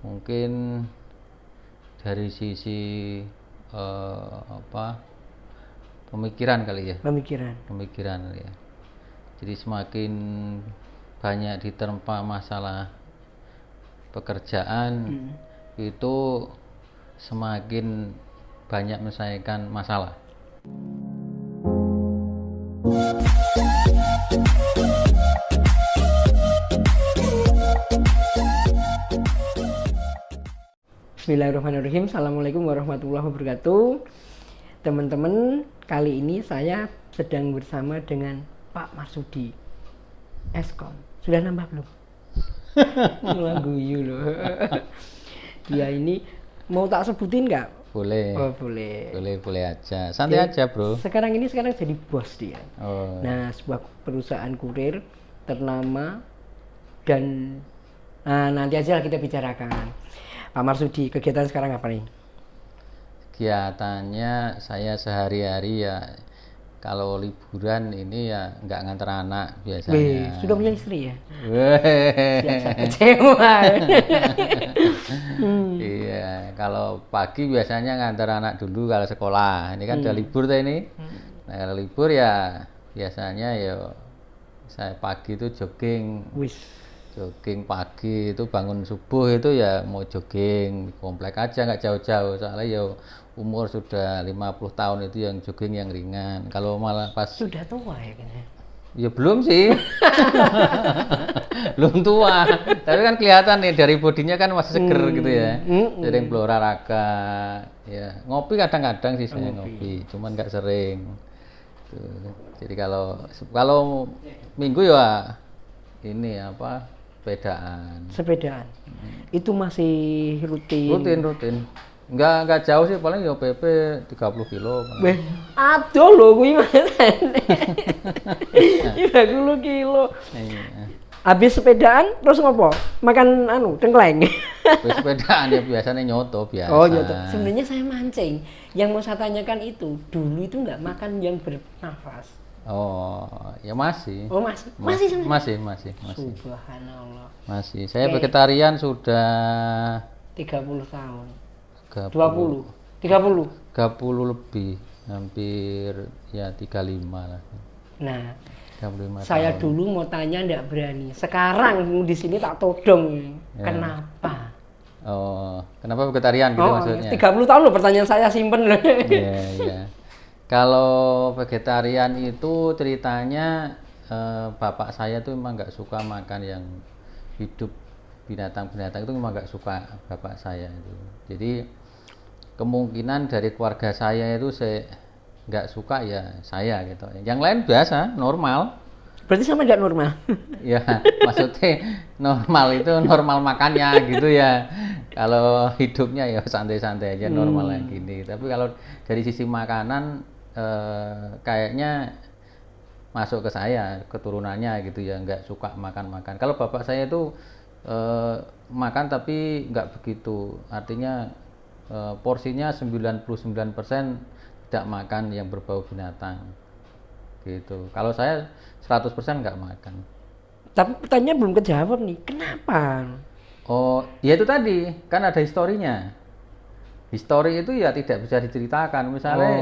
Mungkin dari sisi pemikiran kali ya. Pemikiran kali ya. Jadi semakin banyak diterpa masalah pekerjaan, itu semakin banyak menyelesaikan masalah. Bismillahirrahmanirrahim. Assalamualaikum warahmatullahi wabarakatuh. Teman-teman, kali ini saya sedang bersama dengan Pak Marsudi, Eskom. Sudah nambah belum? Guyu loh. Dia ini mau tak sebutin nggak? Boleh. Oh, boleh. Boleh aja. Santai aja, Bro. Sekarang jadi bos dia. Oh. Nah, sebuah perusahaan kurir ternama dan nanti aja kita bicarakan. Pak Marsudi, kegiatan sekarang apa nih? Kegiatannya saya sehari-hari ya, kalau liburan ini ya nggak nganter anak biasanya. Sudah punya istri ya? Biasa kecewa. Iya, kalau pagi biasanya nganter anak dulu kalau sekolah. Ini kan udah libur tuh ini. Nah, kalau libur ya biasanya ya saya pagi itu jogging. Jogging pagi itu, bangun subuh itu ya mau jogging komplek aja, nggak jauh-jauh, soalnya ya umur sudah 50 tahun itu yang jogging yang ringan. Kalau malah pas sudah tua ya kayaknya. Ya belum sih. Belum tua, tapi kan kelihatan nih dari bodinya kan masih seger gitu ya. Sering berolahraga ya, ngopi kadang-kadang sih saya ngopi, cuman nggak sering tuh. Jadi kalau minggu ya ini sepedaan. Itu masih rutin. Enggak jauh sih, paling ya PP 30 kilo. Aduh loh, kuwi manene. 30 kilo. Iya. Habis sepedaan terus ngopo? Makan tengkleng. Habis sepedaan ya biasanya nyoto biasa. Oh, nyoto. Sebenarnya saya mancing. Yang mau saya tanyakan itu, dulu itu enggak makan yang bernafas. Oh, ya masih. Oh, masih sebenarnya? Masih. Subhanallah. Masih. Saya vegetarian sudah 30 tahun. 30 lebih, hampir ya 35 lah. Nah, 35 saya tahun. dulu mau tanya ndak berani. Sekarang di sini tak todong. Ya. Kenapa? Oh, kenapa vegetarian gitu maksudnya? 30 tahun loh, pertanyaan saya simpen loh. Iya. Kalau vegetarian itu ceritanya bapak saya tuh memang nggak suka makan yang hidup, binatang-binatang itu memang nggak suka bapak saya itu. Jadi kemungkinan dari keluarga saya itu saya nggak suka ya saya gitu. Yang lain biasa, normal. Berarti sama nggak normal? Ya, maksudnya normal itu normal makannya gitu ya. Kalau hidupnya ya santai-santai aja, normal kayak gini. Tapi kalau dari sisi makanan kayaknya masuk ke saya, keturunannya gitu ya, nggak suka makan-makan. Kalau bapak saya itu makan tapi nggak begitu, artinya porsinya 99% tidak makan yang berbau binatang gitu. Kalau saya 100% nggak makan. Tapi pertanyaan belum kejawab nih, kenapa? Oh, ya itu tadi, kan ada historinya. Histori itu ya tidak bisa diceritakan. Misalnya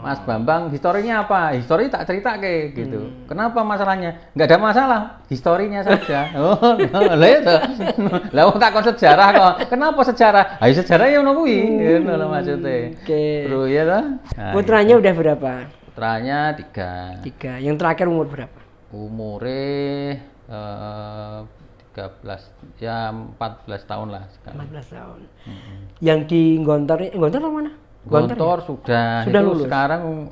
Mas Bambang, historinya apa? Histori tak cerita kayak gitu. Kenapa masalahnya? Nggak ada masalah, historinya saja. Oh, lah itu. Lah takon sejarah kok. Kenapa sejarah? Ayo sejarah yang nungguin. Gitu loh maksudnya. Bro ya toh. Nah, putranya udah berapa? Putranya 3. Yang terakhir umur berapa? Umurnya 14 tahun lah sekarang. 14 tahun. Yang di Gontor mana? Gontor ya? Sudah lulus. Sekarang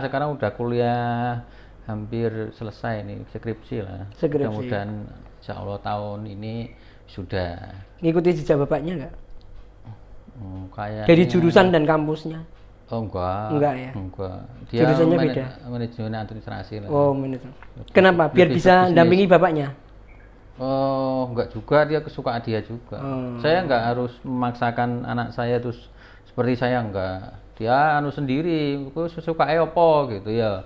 sekarang udah kuliah hampir selesai nih, skripsi lah. Mudah-mudahan insya Allah tahun ini sudah. Ngikuti jejak bapaknya nggak? Kayaknya dari jurusan dan kampusnya? Oh enggak ya? Enggak. Dia jurusannya beda? Manajemen administrasi lah. Oh, manajemen. Kenapa? Biar bisa dampingi bapaknya? Oh, enggak juga, dia kesukaan dia juga. Saya enggak harus memaksakan anak saya terus seperti saya, enggak. Dia sendiri, aku suka apa gitu ya.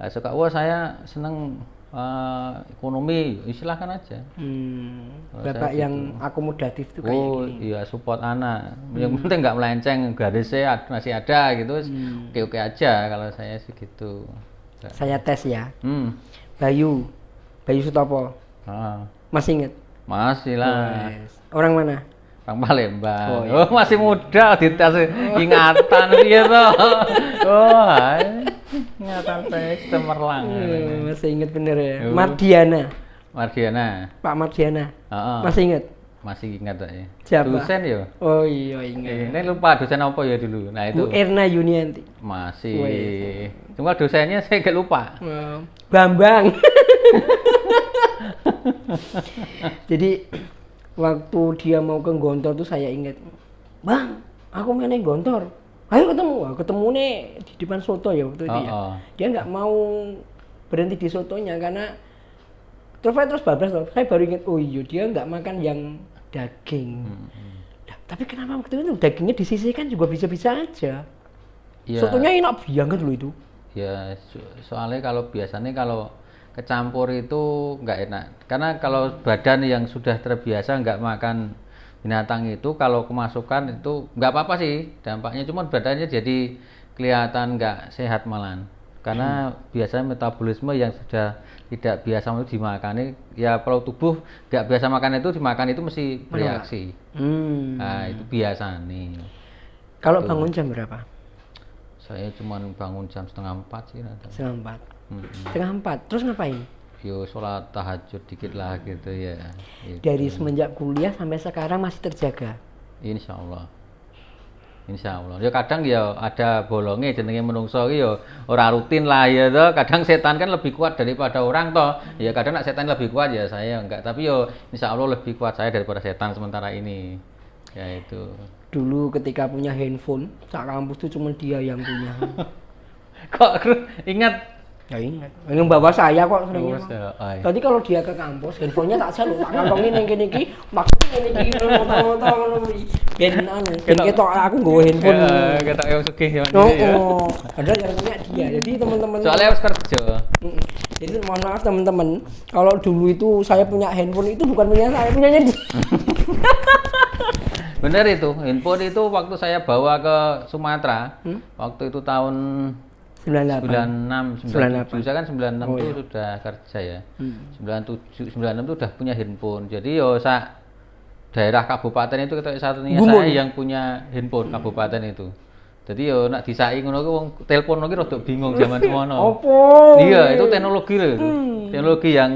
Suka saya seneng ekonomi, silahkan aja. Kalau Bapak saya yang akomodatif tuh kayak Oh gini. iya, support anak. Yang penting nggak melenceng, garisnya masih ada gitu. Oke-oke aja kalau saya sih gitu. Saya tes ya. Hmm. Bayu Sutopo. Ah, Masih inget? masih lah. Wes. Orang mana? Orang Palembang. Oh, Oh, iya. masih muda dites ingatan piye to. Oh, hai. Ingatan teh cemerlang. Masih inget bener ya. Oh. Mardiana. Mardiana. Pak Mardiana. Heeh. Masih inget? Masih ingat ya. Siapa? Dosen ya. Oh iya ingat. Ini lupa dosen apa ya dulu. Nah itu Bu Erna Yunianti. masih. Wes. Cuma dosennya saya nggak lupa. Bambang. Jadi waktu dia mau ke Gontor tuh saya ingat, Bang, aku main Gontor. Ayo ketemu. Wah, ketemu nih di depan soto ya waktu itu ya. Dia nggak mau berhenti di sotonya karena terus bablas loh. Saya baru ingat, oh iya dia nggak makan yang daging. Nah, tapi kenapa waktu itu dagingnya disisihkan juga bisa-bisa aja. Ya, Sotonya enak banget loh itu. ya soalnya kalau biasanya kalau kecampur itu nggak enak. Karena kalau badan yang sudah terbiasa nggak makan binatang itu, kalau kemasukan itu nggak apa-apa sih dampaknya. Cuma badannya jadi kelihatan nggak sehat malahan. Karena biasanya metabolisme yang sudah tidak biasa itu dimakani, ya kalau tubuh nggak biasa makan itu dimakan itu mesti bereaksi. Nah itu biasa nih. Kalau bangun jam berapa? Saya cuma bangun jam 3:30 sih nanti. Setengah 4. Setengah 4. Terus ngapain? Yo sholat tahajud dikit lah gitu ya. Gitu. Dari semenjak kuliah sampai sekarang masih terjaga. Insya Allah. Insya Allah. Ya kadang ya ada bolongnya jenenge menungso ki ya ora rutin lah ya toh. Kadang setan kan lebih kuat daripada orang toh. Ya kadang nak setan lebih kuat ya saya enggak. Tapi yo insya Allah lebih kuat saya daripada setan sementara ini. Ya itu. Dulu ketika punya handphone, sak kampus tuh cuma dia yang punya. Kok ingat? Ya ingat. Yang bawa saya kok seringnya. Oh, iya. Tadi kalau dia ke kampus, handphonenya tak selalu tak kantongin yang gini iki, maksudnya ini iki nonton ben anu, ben ketok aku nggawa handphone. Ketok yang sugih ya. Oh, padahal yang punya dia. Jadi teman-teman Soalnya harus kerja. Jadi mohon maaf teman-teman, kalau dulu itu saya punya handphone itu bukan punya saya, punyanya dia. Bener itu, handphone itu waktu saya bawa ke Sumatera, waktu itu tahun 96, 97, saya kan 96 itu sudah kerja ya. 97, 96 itu udah punya handphone. Jadi yo daerah kabupaten itu kita satunya saya yang punya handphone kabupaten itu. Jadi yo nak disai ngono ku wong telepon lagi rada bingung zaman semono. Opo? Iya, itu teknologi loh itu. Teknologi yang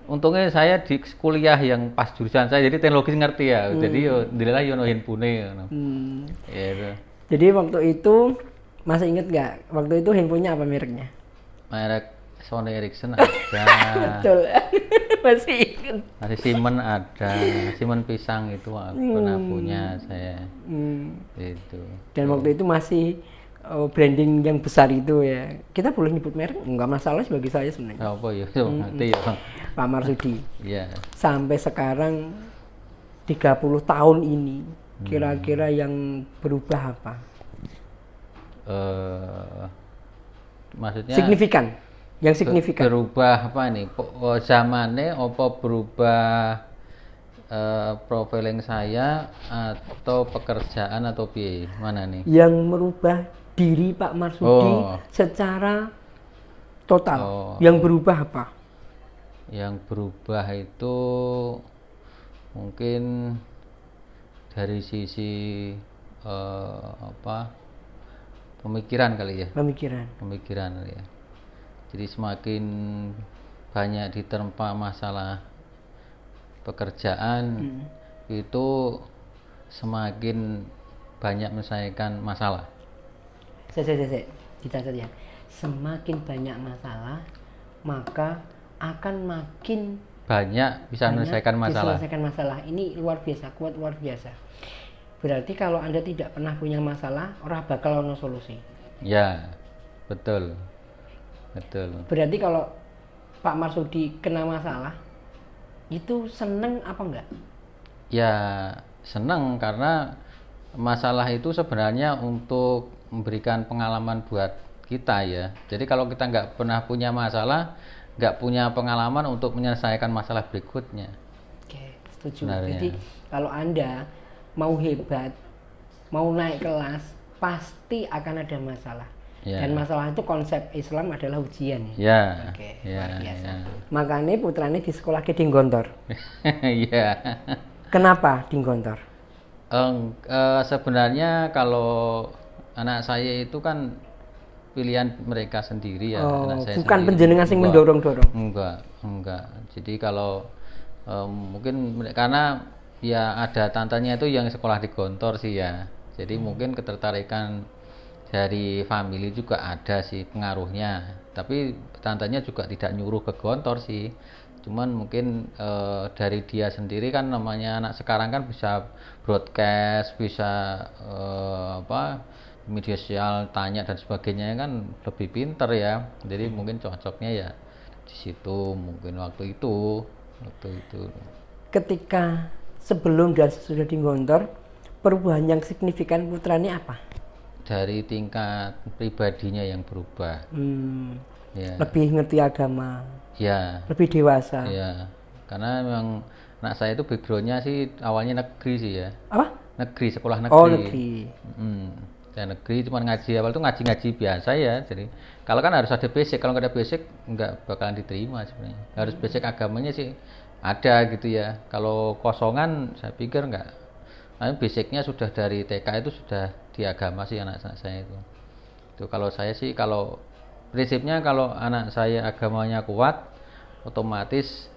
untungnya saya di kuliah yang pas jurusan saya, jadi teknologi ngerti ya. Jadi yo ndilah yo ono handphone ngono. Ya itu. Jadi waktu itu masih inget nggak? Waktu itu handphonenya apa mereknya? Merek Sony Ericsson ada. Betul. Masih inget. Masih Siemens ada. Siemens pisang itu pernah punya saya. Itu. Dan waktu itu masih branding yang besar itu ya. Kita boleh nyebut merek? Enggak masalah bagi saya sebenarnya. Apa ya? Nanti ya. Pak Marsudi. Iya. Sampai sekarang 30 tahun ini kira-kira yang berubah apa? Maksudnya Signifikan. Yang signifikan. Berubah apa nih? Zamannya apa berubah profiling saya atau pekerjaan atau piye? Mana nih? Yang merubah diri Pak Marsudi secara total. Yang berubah apa? Yang berubah itu mungkin dari sisi pemikiran kali ya. Pemikiran kali ya. Jadi semakin banyak diterpa masalah pekerjaan itu semakin banyak menyelesaikan masalah. Dicatat ya. Semakin banyak masalah, maka akan makin banyak bisa menyelesaikan masalah. Ini luar biasa, kuat luar biasa. Berarti kalau Anda tidak pernah punya masalah, orang bakal ono solusi. Ya, betul. Betul. Berarti kalau Pak Marsudi kena masalah, itu seneng apa enggak? Ya, seneng karena masalah itu sebenarnya untuk memberikan pengalaman buat kita ya. Jadi kalau kita nggak pernah punya masalah, nggak punya pengalaman untuk menyelesaikan masalah berikutnya. Oke, setuju. Sebenarnya. Jadi kalau Anda mau hebat, mau naik kelas, pasti akan ada masalah. Ya. Dan masalah itu konsep Islam adalah ujian. Ya. Oke, Ya, luar biasa. ya. Makanya putranya di sekolah ke Gontor. Iya. Kenapa di Gontor? Sebenarnya kalau anak saya itu kan pilihan mereka sendiri ya. Oh, anak saya bukan sendiri. penjenengan sing Enggak. mendorong-dorong. Enggak. Jadi kalau mungkin karena ya ada tantenya itu yang sekolah di Gontor sih ya. Jadi mungkin ketertarikan dari family juga ada sih pengaruhnya. Tapi tantenya juga tidak nyuruh ke Gontor sih. Cuman mungkin dari dia sendiri kan, namanya anak sekarang kan bisa broadcast, bisa media sosial, tanya dan sebagainya kan lebih pinter ya. Jadi mungkin cocoknya ya di situ mungkin waktu itu. Ketika sebelum dan sesudah di Gontor, perubahan yang signifikan putranya apa? Dari tingkat pribadinya yang berubah. Ya. Lebih ngerti agama. Ya. Lebih dewasa. Ya. Karena memang anak saya itu backgroundnya sih awalnya negeri sih ya. Apa? Negeri, sekolah negeri. Oh, negeri. Ya negeri, cuma ngaji awal itu ngaji biasa ya. Jadi kalau kan harus ada basic, kalau nggak ada basic nggak bakalan diterima sebenarnya. Harus basic agamanya sih ada gitu ya. Kalau kosongan saya pikir nggak. Nah, basicnya sudah dari TK itu sudah di agama sih anak saya itu. Itu kalau saya sih, kalau prinsipnya kalau anak saya agamanya kuat, otomatis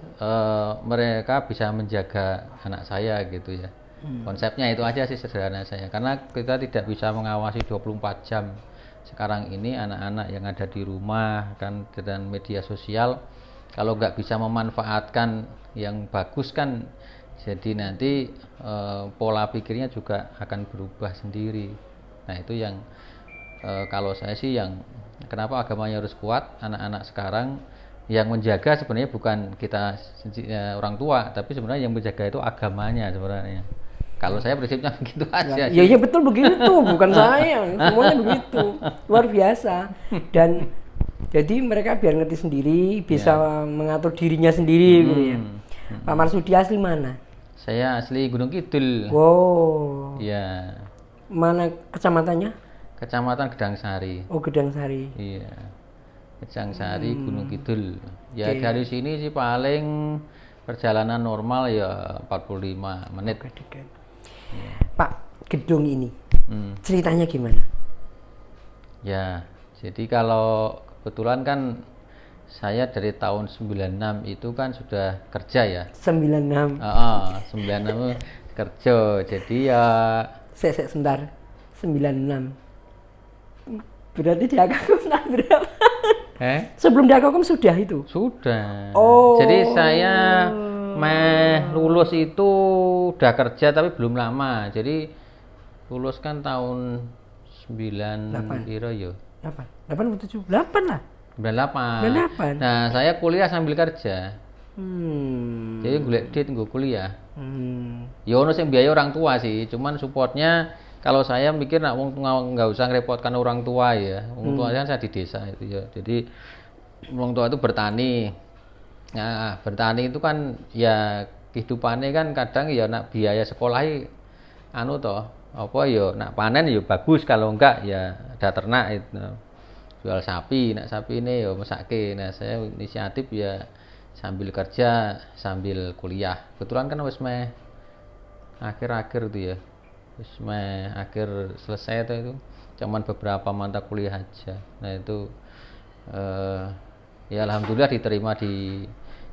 mereka bisa menjaga anak saya gitu ya. Konsepnya itu aja sih sederhana saya, karena kita tidak bisa mengawasi 24 jam sekarang ini anak-anak yang ada di rumah kan, dan media sosial kalau nggak bisa memanfaatkan yang bagus kan, jadi nanti pola pikirnya juga akan berubah sendiri. Nah itu yang kalau saya sih yang kenapa agamanya harus kuat, anak-anak sekarang yang menjaga sebenarnya bukan kita orang tua, tapi sebenarnya yang menjaga itu agamanya sebenarnya. Kalau saya prinsipnya begitu aja. Ya betul begitu, bukan saya. Semuanya begitu. Luar biasa. Dan jadi mereka biar ngerti sendiri, bisa mengatur dirinya sendiri gitu ya. Pak Marsudi asli mana? Saya asli Gunung Kidul. Wow. Iya. Mana kecamatannya? Kecamatan Gedangsari. Oh, Gedangsari. Iya. Gedangsari, Gunung Kidul. Ya dari sini sih paling perjalanan normal ya 45 menit. Dekat. Pak, gedung ini ceritanya gimana? Ya, jadi kalau kebetulan kan saya dari tahun 96 itu kan sudah kerja ya. 96. 96 kerja. Jadi ya sebentar. 96. Berarti di Akakom tahun berapa? Sebelum di Akakom sudah itu? Sudah. Oh. Jadi saya lulus itu udah kerja tapi belum lama. Jadi lulus kan tahun 9 kira ya. 8 7 8 lah. 98. Nah, saya kuliah sambil kerja. Jadi golek duit nggo kuliah. Ya ono sing biaya orang tua sih, cuman supportnya kalau saya mikir nak wong nggak usah ngerepotkan orang tua ya. Wong tua kan saya di desa itu ya. Jadi wong tua itu bertani. Nah, bertani itu kan ya kehidupannya kan kadang ya nak biaya sekolah anu toh, apa ya nak panen ya bagus, kalau enggak ya ada ternak itu. Jual sapi, nak sapi ini ya mesake. Nah, saya inisiatif ya sambil kerja, sambil kuliah. Kebetulan kan wis meh akhir-akhir itu ya. Wis meh akhir selesai itu cuman beberapa mata kuliah aja. Nah, itu ya alhamdulillah diterima di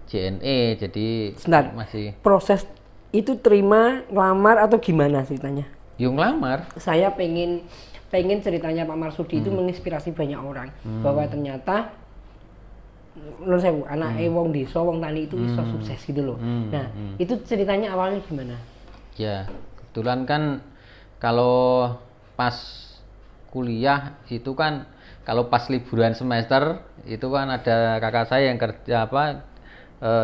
JNE. Jadi masih proses itu terima, ngelamar atau gimana ceritanya? Yung ngelamar. Saya pengen ceritanya Pak Marsudi itu menginspirasi banyak orang bahwa ternyata menurut saya anak wong desa, wong tani itu bisa sukses gitu loh. Nah, itu ceritanya awalnya gimana? Ya, kebetulan kan kalau pas kuliah itu kan, kalau pas liburan semester itu kan ada kakak saya yang kerja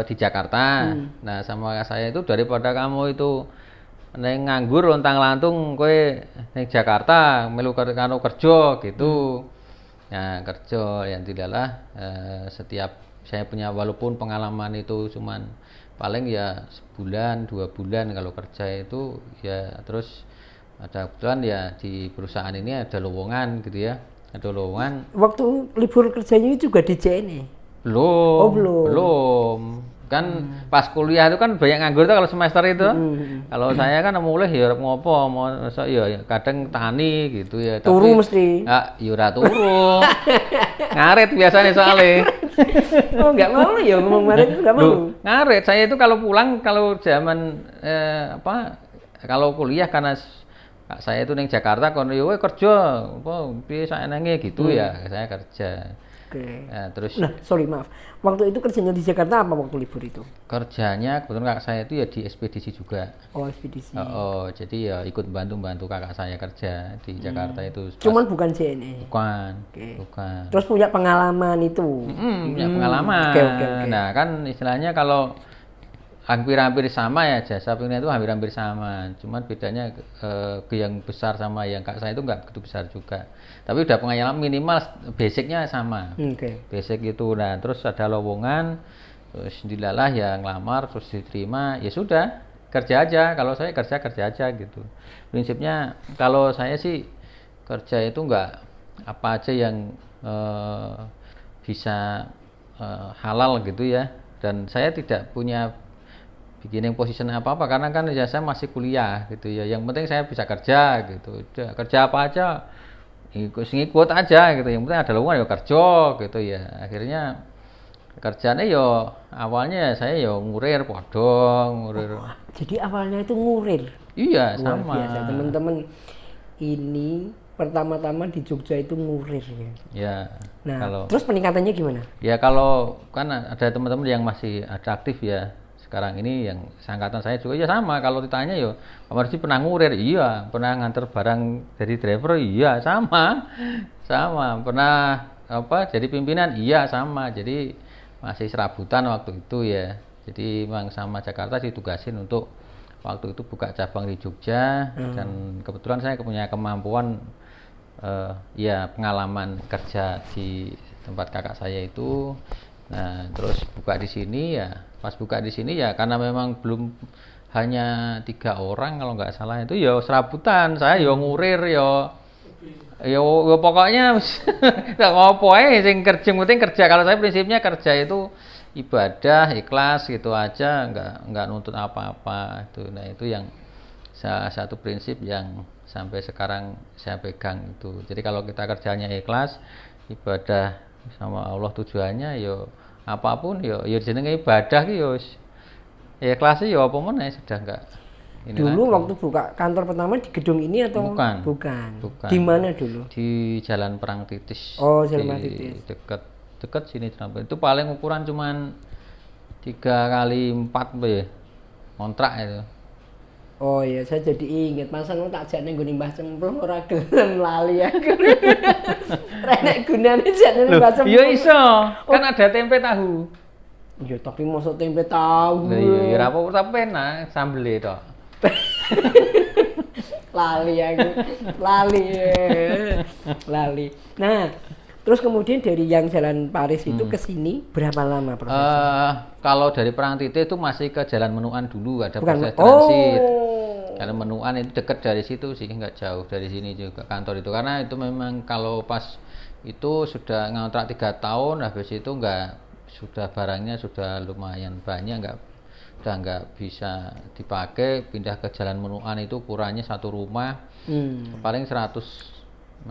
di Jakarta. Nah, sama kakak saya itu, daripada kamu itu neng nganggur lontang-lantung kowe neng Jakarta melu kerja gitu. Nah, kerja yang tidaklah setiap saya punya, walaupun pengalaman itu cuman paling ya sebulan 2 bulan kalau kerja itu ya. Terus ada kebetulan ya di perusahaan ini ada lowongan gitu ya, ada lowongan. Waktu libur kerjanya juga di JNE? Belum. Oh, belum. Kan pas kuliah itu kan banyak nganggur tuh kalau semester itu. Kalau saya kan mulai ya ngopo, mau ya kadang tani gitu ya. Turu tapi, mesti. Ya, ora turu. Ngaret biasanya soalnya. Oh, nggak mau ya ngomong ngaret itu nggak mau. Ngaret saya itu kalau pulang, kalau zaman kalau kuliah karena saya itu neng Jakarta, kon yo kerja apa piye saenenge gitu ya, saya kerja. Oke. Ya, terus sorry maaf. Waktu itu kerjanya di Jakarta apa waktu libur itu? Kerjanya kebetulan kakak saya itu ya di ekspedisi juga. Oh, ekspedisi. Jadi ya ikut bantu kakak saya kerja di Jakarta itu. Cuman bukan JNE. Bukan. Okay. Bukan. Terus punya pengalaman itu. Punya pengalaman. Okay. Nah, kan istilahnya kalau hampir-hampir sama ya, jasa penilaian itu hampir-hampir sama. Cuman bedanya ke yang besar sama yang kakak saya itu nggak begitu besar juga. Tapi udah pengalaman minimal basicnya sama. Basic itu. Nah, terus ada lowongan, terus dilalah ya ngelamar, terus diterima, ya sudah kerja aja. Kalau saya kerja aja gitu. Prinsipnya kalau saya sih kerja itu nggak apa aja yang bisa halal gitu ya. Dan saya tidak punya bikin yang position apa-apa karena kan ya saya masih kuliah gitu ya. Yang penting saya bisa kerja gitu. Udah, kerja apa aja ngikut aja gitu. Yang penting ada lowongan ya kerja gitu ya. Akhirnya kerjanya yo awalnya saya yo ngurir podong, ngurir. Jadi awalnya itu ngurir. Iya, luar sama. Biasa teman-teman. Ini pertama-tama di Jogja itu ngurir ya. Ya. Nah, terus peningkatannya gimana? Ya kalau kan ada teman-teman yang masih ada aktif ya. Sekarang ini yang seangkatan saya juga ya sama, kalau ditanya yo Pak Marji pernah ngurir, iya. Pernah nganter barang dari driver, iya sama pernah jadi pimpinan, iya sama. Jadi masih serabutan waktu itu ya. Jadi memang sama Jakarta ditugasin untuk waktu itu buka cabang di Jogja. Dan kebetulan saya punya kemampuan ya pengalaman kerja di tempat kakak saya itu. Nah, terus buka di sini ya. Pas buka di sini ya karena memang belum, hanya 3 orang kalau nggak salah itu ya serabutan. Saya ya ngurir ya pokoknya nggak ngopo sing kerja, penting kerja. Kalau saya prinsipnya kerja itu ibadah, ikhlas gitu aja, nggak nuntut apa-apa itu. Nah, itu yang salah satu prinsip yang sampai sekarang saya pegang itu. Jadi kalau kita kerjanya ikhlas, ibadah sama Allah tujuannya yo apapun yo jenenge ibadah ki yo ya ikhlas yo apa meneh sudah enggak. Dulu lagi. Waktu buka kantor pertama di gedung ini atau bukan. Di mana dulu? Di Jalan Perang Titis. Oh, Jalan Perang Titis. Dekat sini itu paling ukuran cuman 3x4 ya. Kontrak itu. Oh iya, saya jadi inget masa tak jane nggone Mbah Cemplung ora gelem lali aku. Renek gunane jane Mbah Cemplung. Ya iso, kan ada tempe tahu. Ya tapi mosok tempe tahu. Lah iya ora apa-apa tapi enak sambele tok. Lali aku. Lali. Nah, terus kemudian dari yang Jalan Paris itu ke sini berapa lama prosesnya? Kalau dari Perang Titis itu masih ke Jalan Menuan dulu, ada proses transit. Karena Menuan itu dekat dari situ sih, nggak jauh dari sini juga kantor itu. Karena itu memang kalau pas itu sudah ngontrak 3 tahun, habis itu sudah barangnya sudah lumayan banyak, udah nggak bisa dipakai, pindah ke Jalan Menuan itu ukurannya satu rumah paling 100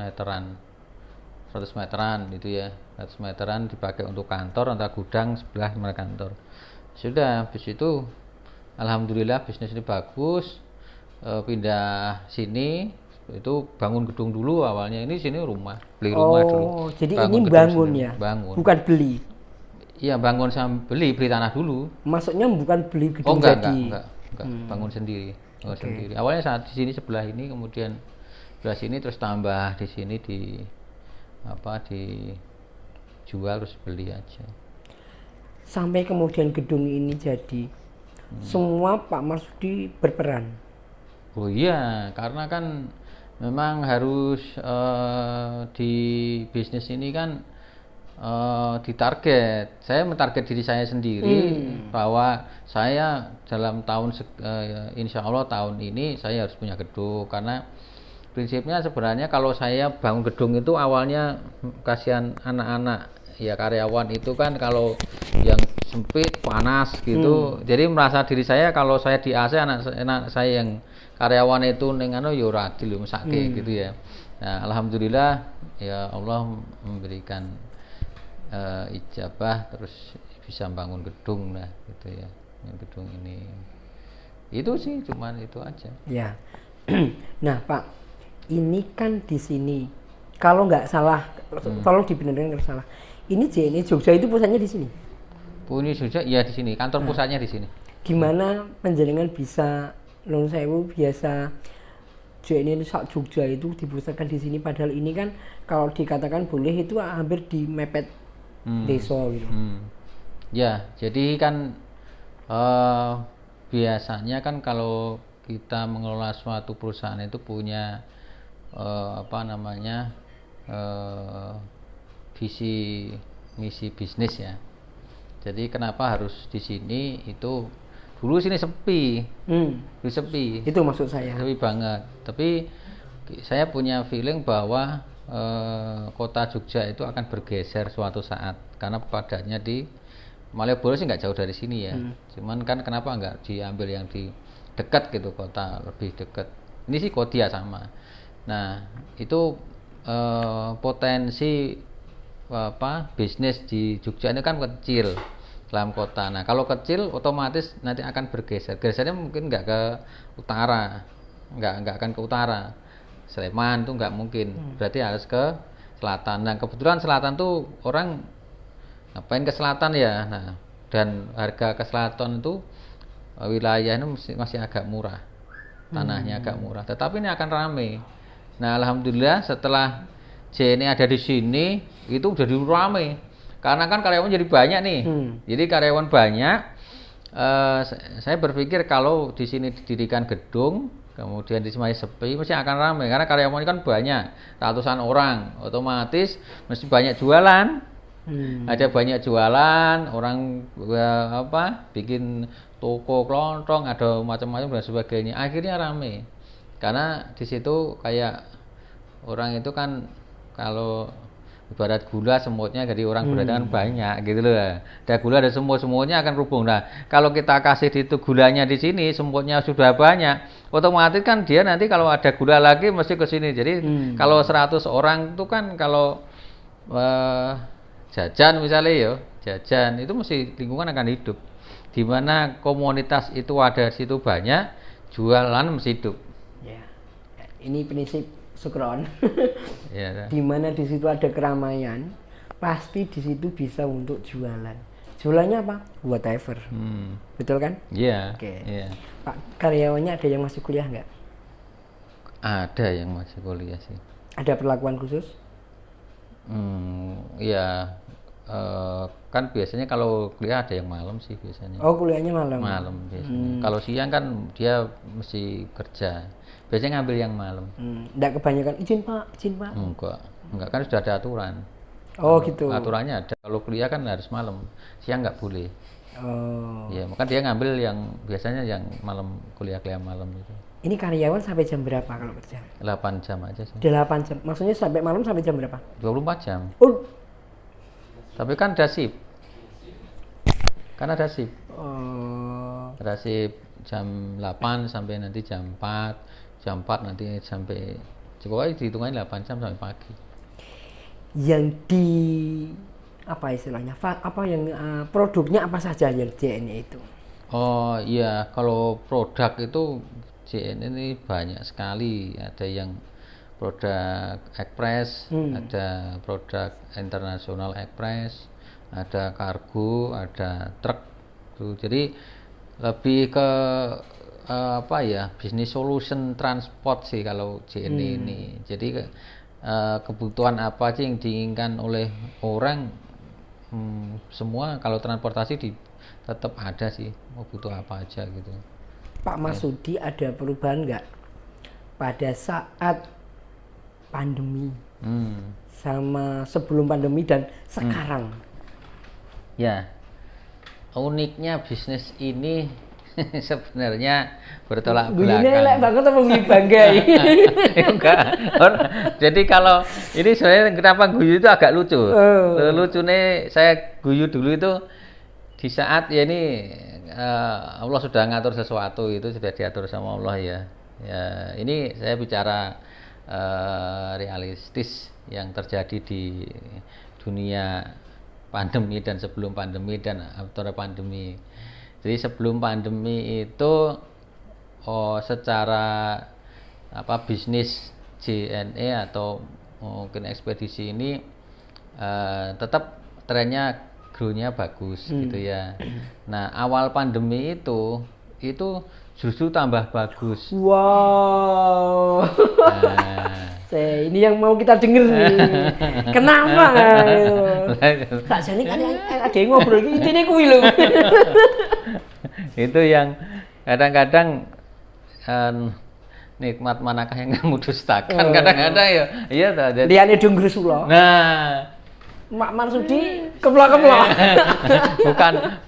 meteran itu ya, 100 meteran dipakai untuk kantor, untuk gudang sebelah kantor. Sudah habis itu alhamdulillah bisnis ini bagus. Pindah sini itu bangun gedung dulu awalnya. Ini sini beli rumah dulu. Jadi ini bangun ya? Bangun. Bukan beli? Iya, bangun sama beli tanah dulu. Maksudnya bukan beli gedung enggak, jadi? Enggak. Bangun sendiri. Sendiri. Awalnya saat di sini sebelah ini, kemudian sebelah sini, terus tambah di sini dijual terus beli aja. Sampai kemudian gedung ini jadi, semua Pak Marsudi berperan? Oh iya, karena kan memang harus di bisnis ini kan ditarget. Saya mentarget diri saya sendiri bahwa saya dalam tahun insya Allah tahun ini saya harus punya gedung, karena prinsipnya sebenarnya kalau saya bangun gedung itu awalnya kasihan anak-anak ya, karyawan itu kan kalau yang sempit panas gitu, jadi merasa diri saya kalau saya di AC anak saya yang karyawan itu ning anu ya ora adil mesake gitu ya. Nah, alhamdulillah ya Allah memberikan ijabah terus bisa bangun gedung lah gitu ya. Gedung ini. Itu sih cuman itu aja. Ya. Nah, Pak, ini kan di sini kalau nggak salah, tolong dibenarkan kalau salah. Ini JNE Jogja itu pusatnya di sini. Punya Jogja iya di sini, kantor pusatnya di sini. Gimana panjenengan bisa Nuwun sewu biasa JNE Jogja itu dipusatkan di sini, padahal ini kan kalau dikatakan boleh itu hampir di mepet desa gitu. Ya, jadi kan biasanya kan kalau kita mengelola suatu perusahaan itu punya visi misi bisnis ya. Jadi kenapa harus di sini, itu dulu sini sepi, sepi. Itu maksud saya. Sepi banget. Tapi saya punya feeling bahwa kota Jogja itu akan bergeser suatu saat, karena padatnya di Malioboro sih nggak jauh dari sini ya. Cuman kan kenapa nggak diambil yang di dekat gitu, kota lebih dekat. Ini sih Kodia sama. Nah itu potensi bisnis di Jogja ini kan kecil dalam kota. Nah kalau kecil otomatis nanti akan bergeser. Gesernya mungkin nggak ke utara, nggak akan ke utara. Sleman tuh nggak mungkin. Berarti harus ke selatan. Nah kebetulan selatan tuh orang ngapain ke selatan ya. Nah dan harga ke selatan itu wilayah ini masih agak murah, tanahnya agak murah. Tetapi ini akan ramai. Nah alhamdulillah setelah JNE ada di sini itu udah ramai. Karena kan karyawan jadi banyak nih. Jadi karyawan banyak. Saya berpikir kalau di sini didirikan gedung, kemudian di sini sepi, mesti akan ramai. Karena karyawan kan banyak, ratusan orang, otomatis mesti banyak jualan. Ada banyak jualan, orang bikin toko kelontong, ada macam-macam dan sebagainya. Akhirnya ramai. Karena di situ kayak orang itu kan kalau ibarat gula semutnya jadi orang berdagangan banyak gitu loh. Ada gula ada semut, semutnya akan rubung. Nah, kalau kita kasih itu gulanya di sini, semutnya sudah banyak, otomatis kan dia nanti kalau ada gula lagi mesti ke sini. Jadi kalau 100 orang itu kan kalau jajan misalnya ya, jajan itu mesti lingkungan akan hidup. Di mana komunitas itu ada di situ banyak, jualan mesti hidup. Ya. Ini prinsip Sukron. Ya, di mana di situ ada keramaian, pasti di situ bisa untuk jualan. Jualannya apa? Whatever. Betul kan? Iya. Oke. Yeah. Pak, karyawannya ada yang masih kuliah nggak? Ada yang masih kuliah sih. Ada perlakuan khusus? Iya. Kan biasanya kalau kuliah ada yang malam sih biasanya. Oh, kuliahnya malam. Malam biasanya. Kalau siang kan dia mesti kerja. Biasanya ngambil yang malam. Nggak kebanyakan izin pak. Enggak kan sudah ada aturan. Oh gitu. Aturannya ada. Kalau kuliah kan harus malam, siang nggak boleh. Oh. Ya, maka dia ngambil yang biasanya yang malam, kuliah malam itu. Ini karyawan sampai jam berapa kalau kerja? 8 jam aja sih. 8 jam. Maksudnya sampai malam sampai jam berapa? 24 jam. Oh. Tapi kan ada shift. Kan ada shift. Oh. Ada shift jam 8 sampai nanti jam 4. Jam 4 nanti sampai pokoknya dihitungannya 8 jam sampai pagi. Yang di apa istilahnya? Apa yang produknya apa saja yang JNE itu? Oh iya, kalau produk itu JNE ini banyak sekali. Ada yang produk ekspres, ada produk internasional ekspres, ada kargo, ada truk. Jadi lebih ke bisnis solution transport sih kalau JNE ini. Jadi kebutuhan apa sih yang diinginkan oleh orang, semua kalau transportasi tetap ada sih, mau butuh apa aja gitu. Pak Masudi, ada perubahan nggak pada saat pandemi sama sebelum pandemi dan sekarang. Ya, uniknya bisnis ini sebenarnya bertolak belakang. Ini elek banget apa banggai? Enggak. Jadi kalau ini sebenarnya kenapa guyu itu agak lucu. Lucunya saya guyu dulu itu di saat ya ini Allah sudah ngatur sesuatu, itu sudah diatur sama Allah ya. Ya, ini saya bicara realistis yang terjadi di dunia pandemi dan sebelum pandemi dan after pandemi. Jadi sebelum pandemi itu secara bisnis JNE atau mungkin ekspedisi ini tetap trennya grow-nya bagus gitu ya. Nah, awal pandemi itu justru tambah bagus. Wow. Ini yang mau kita denger nih. Kenapa? Sakjane kan ada yang ngobrol iki intine kuwi lho. Itu yang kadang-kadang nikmat manakah yang kamu dustakan kadang-kadang ya. Iya ta. Liyane dungrus kula. Nah, Mak Marsudi keplok-keplok.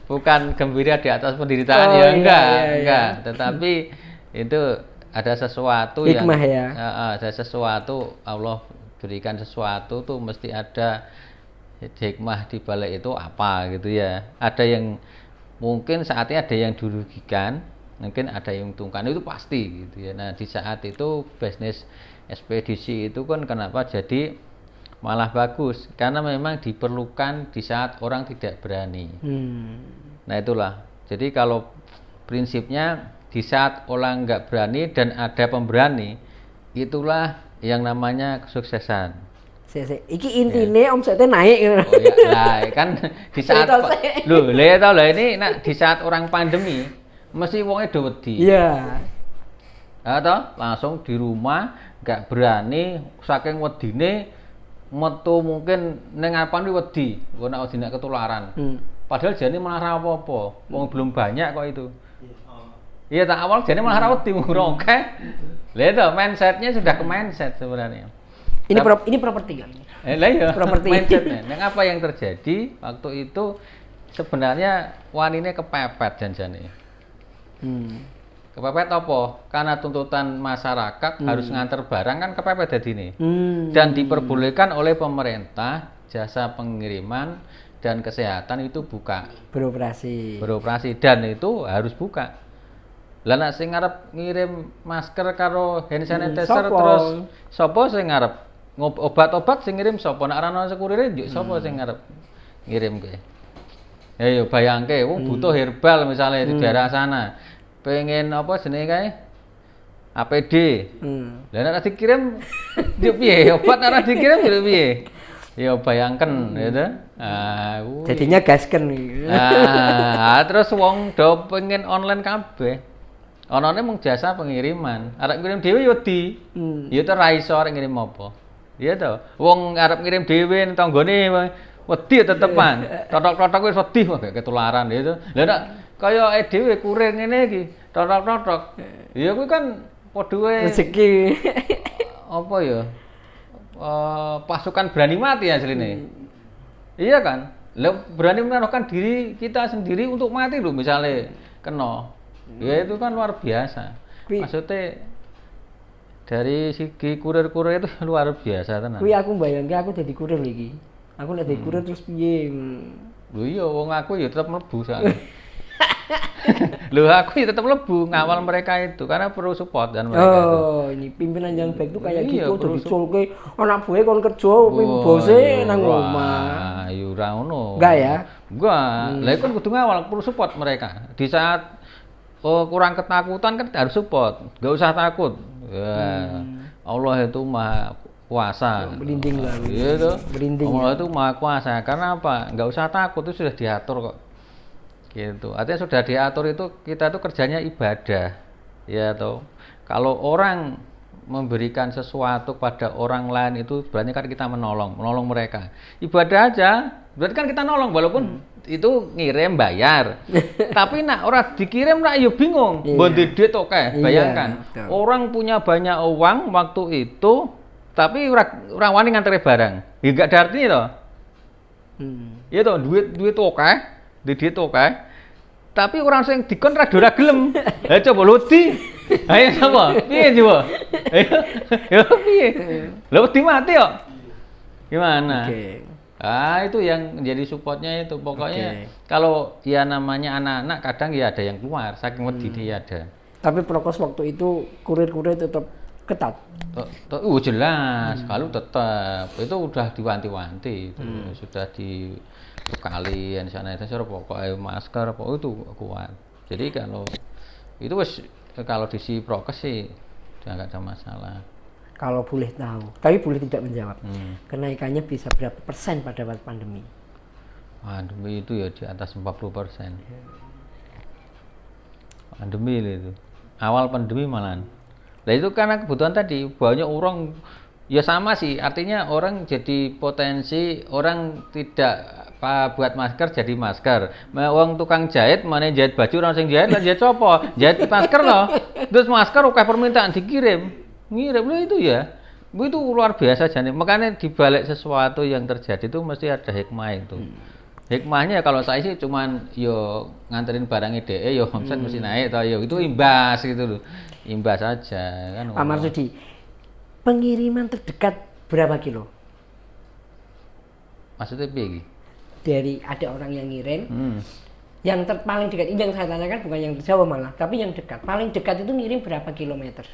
bukan gembira di atas penderitaan ya enggak. Tetapi itu ada sesuatu hikmah yang ya. Ada sesuatu, Allah berikan sesuatu tuh mesti ada hikmah di balik itu apa gitu ya. Ada yang mungkin saatnya ada yang dirugikan, mungkin ada yang diuntungkan, itu pasti gitu ya. Nah, di saat itu bisnis ekspedisi itu kan kenapa jadi malah bagus, karena memang diperlukan di saat orang tidak berani. Nah, itulah. Jadi kalau prinsipnya di saat orang nggak berani dan ada pemberani, itulah yang namanya kesuksesan. Iki intinya omsetnya naik. Oh ya, lah kan di saat ini di saat orang pandemi mesti wongnya do wedi. Iya. Atau langsung di rumah nggak berani saking wedine metu mungkin ning apane wedi, nek wedine ketularan. Padahal jane malah ra apa-apa. Wong belum banyak kok itu. Iya, tak awal jane malah ra wedi ngurung akeh. Lah itu mindsetnya sudah ke mindset sebenarnya. Ini properti kan? Lah iya. Properti. Mindsetnya. Yang apa yang terjadi waktu itu sebenarnya wanine kepepet janjane. Kepepet apa? Karena tuntutan masyarakat harus nganter barang kan kepepet dadine. Dan diperbolehkan oleh pemerintah jasa pengiriman dan kesehatan itu buka. Beroperasi dan itu harus buka. Lah nek sing ngarep ngirim masker karo hand sanitizer terus sapa sing ngarep obat-obat sing ngirim sapa? Nek ora ana sekurire njuk sapa sing ngarep ngirim kowe? Ya bayangke wong butuh herbal misalnya di daerah sana. Pengen apa jenenge kae? APD. Lah nek dikirim yo piye? Obat nek dikirim yo piye? Ya bayangken gitu. Jadinya gasken iki. Terus wong do pengen online kabeh. Onone mung jasa pengiriman. Arep ngirim dhewe yo di. Ya to ra iso arep ngirim apa. Iya to. Wong arep ngirim dhewe nang tanggane wedi tetepan. Totok-totok wis wedi kok ketularan gitu. Lah nek kaya dhewe kurir ngene iki, totok-totok. Ya kuwi kan padha rezeki. Apa ya? Pasukan berani mati asline. Iya kan? Lah berani menaruhkan diri kita sendiri untuk mati lho misalnya kena. Ya itu kan luar biasa. Maksudnya dari segi kurir-kurir itu luar biasa tenan. Kuwi aku mbayangke aku dadi kurir iki. Aku nek dadi kurir terus piye? Lho iya wong aku ya tetep mlebu soalnya. Lho aku ya tetep mlebu ngawal mereka itu karena perlu support dan mereka itu. Ini pimpinan yang baik itu kayak gitu udah diculke anak buah kon kerja bose nang omah. Ya ora ngono. Enggak ya? Enggak. Lah kan kudu ngawal perlu support mereka. Di saat kurang ketakutan kan harus support. Enggak usah takut. Allah itu Maha Kuasa. Merinding lah. Gitu. Merinding. Allah itu Maha Kuasa. Karena apa? Enggak usah takut, itu sudah diatur kok. Gitu. Artinya sudah diatur itu kita tuh kerjanya ibadah. Ya toh. Kalau orang memberikan sesuatu pada orang lain itu berarti kan kita menolong mereka. Ibadah aja, berarti kan kita nolong walaupun itu ngirim bayar. Tapi nak orang dikirim nak yo bingung. Mbok duit oke, bayangkan. Orang punya banyak uang waktu itu tapi orang wani ngantere barang. Ya gak ada artinya toh. Iya toh, duit akeh, duit akeh. Tapi orang sing dikon ora gelem. Ha coba lodi. Ayo sapa? Piye coba? Ayo piye? Lho wedi mati kok. Gimana? Itu yang menjadi supportnya itu. Pokoknya kalau ya namanya anak-anak kadang ya ada yang keluar, saking wedi dia ada. Tapi prokes waktu itu kurir-kurir tetap ketat. Jelas, kalau tetap itu udah diwanti-wanti, sudah dibekali di sana itu pokoknya masker, pokoknya itu kuat. Jadi kalau itu kalau diisi prokes sih udah nggak ada masalah. Kalau boleh tahu, tapi boleh tidak menjawab. Kenaikannya bisa berapa persen pada waktu pandemi? Pandemi itu ya di atas 40%. Pandemi itu. Awal pandemi malahan. Nah itu karena kebutuhan tadi, banyak orang ya sama sih, artinya orang jadi potensi orang tidak buat masker jadi masker. Wong tukang jahit mana jahit baju orang sing jahit lan jahit apa? Jahit masker loh. Terus masker oke permintaan dikirim. Ngirim loh itu ya. Itu luar biasa jadi. Makanya dibalik sesuatu yang terjadi itu mesti ada hikmah itu. Hikmahnya kalau saya sih cuman yo nganterin barang ide yo omset mesti naik atau yo itu imbas gitu loh. Imbas aja kan. Pak Marsudi, pengiriman terdekat berapa kilo? Maksudnya piye? Dari ada orang yang ngirim, yang paling dekat, ini yang saya tanyakan bukan yang Jawa malah, tapi yang dekat. Paling dekat itu ngirim berapa kilometer?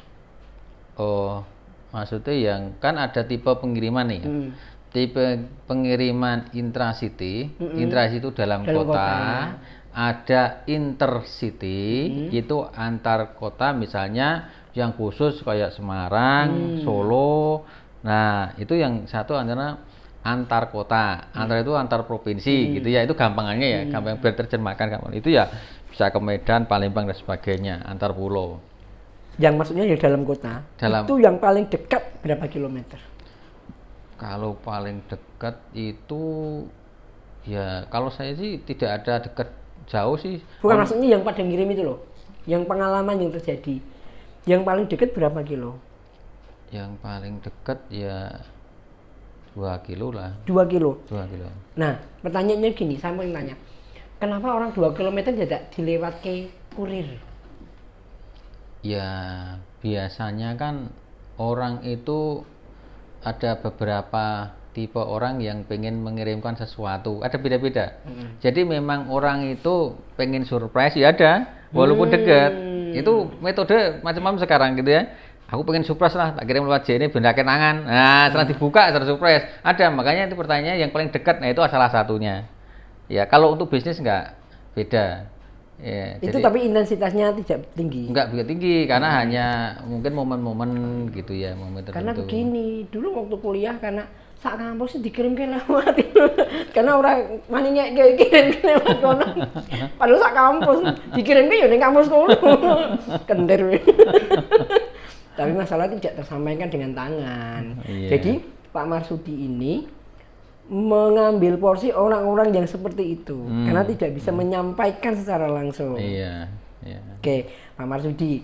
Oh, maksudnya yang kan ada tipe pengiriman nih. Tipe pengiriman intracity, intracity itu dalam kota. Ada intercity, itu antar kota, misalnya yang khusus kayak Semarang, Solo. Nah, itu yang satu antara antar kota, antar itu antar provinsi gitu ya. Itu gampangannya ya, gampang biar terjemahkan gampang. Itu ya bisa ke Medan, Palembang dan sebagainya, antar pulau. Yang maksudnya yang dalam kota. Itu yang paling dekat berapa kilometer? Kalau paling dekat itu ya kalau saya sih tidak ada dekat jauh sih. Bukan maksudnya yang pada ngirim itu loh. Yang pengalaman yang terjadi. Yang paling dekat berapa kilo? Yang paling dekat ya 2 kilo lah. 2 kilo? 2 kilo. Nah, pertanyaannya gini, saya mau nanya. Kenapa orang 2 kilometer tidak dilewat ke kurir? Ya, biasanya kan orang itu ada beberapa tipe orang yang pengen mengirimkan sesuatu, ada beda-beda. Jadi memang orang itu pengen surprise ya ada, walaupun dekat. Itu metode macam-macam sekarang gitu ya. Aku pengen surprise lah, tak kirim lewat JNE benda kenangan. Nah, setelah dibuka setelah surprise ada. Makanya itu pertanyaannya yang paling dekat, nah itu salah satunya. Ya kalau untuk bisnis enggak beda. Ya, itu jadi, tapi intensitasnya tidak tinggi. Enggak begitu tinggi karena hanya mungkin momen-momen gitu ya, momen tertentu. Karena begini, dulu waktu kuliah karena sak kampus dikirim ke lewat. Karena orang maninya kayak kirim ke lewat kono. Padahal sak kampus dikirim ke ya ning kampus kono. Kender. Tapi masalah tidak tersampaikan dengan tangan. Jadi Pak Marsudi ini mengambil porsi orang-orang yang seperti itu karena tidak bisa menyampaikan secara langsung. Oke, Pak Marsudi.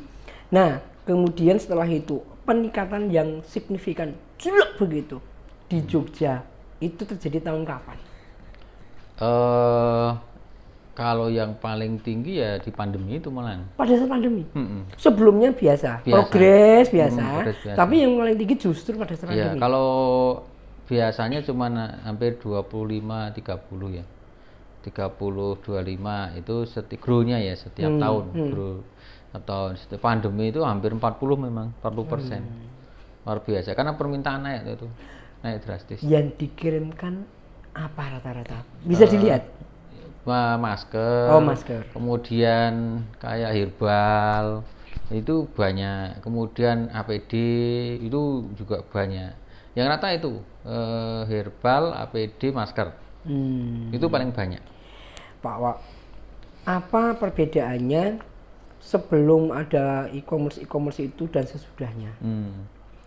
Nah, kemudian setelah itu peningkatan yang signifikan jelek begitu di Jogja itu terjadi tahun kapan? Kalau yang paling tinggi ya di pandemi itu malah. Pada saat pandemi. Sebelumnya biasa. Progres biasa. Tapi yang paling tinggi justru pada saat pandemi. Kalau biasanya cuma hampir 25-30 ya. 30-25 itu grow-nya ya setiap tahun. Grow atau setiap pandemi itu hampir 40 memang, 40%. Luar biasa karena permintaan naik itu. Naik drastis. Yang dikirimkan apa rata-rata? Bisa dilihat. Masker. Oh, masker. Kemudian kayak herbal itu banyak. Kemudian APD itu juga banyak. Yang rata itu herbal, APD, masker. Itu paling banyak. Pak Wak, apa perbedaannya sebelum ada e-commerce itu dan sesudahnya?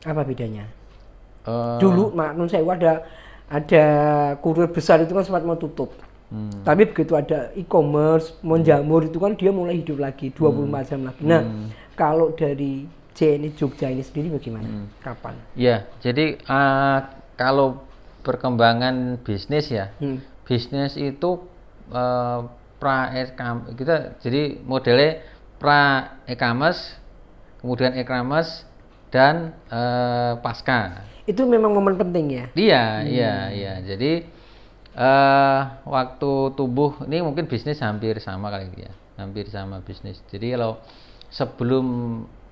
Apa bedanya? Dulu maklum saya ada kurir besar itu kan sempat mau tutup. Tapi begitu ada e-commerce, menjamur itu kan dia mulai hidup lagi 24 jam lagi. Nah, kalau dari JNE Jogja ini sendiri bagaimana? Kapan? Ya, jadi kalau perkembangan bisnis ya, bisnis itu kita jadi modelnya pra e-commerce, kemudian e-commerce dan pasca. Itu memang momen penting ya? Iya. Jadi waktu tumbuh ini mungkin bisnis hampir sama kali ya, hampir sama bisnis. Jadi kalau sebelum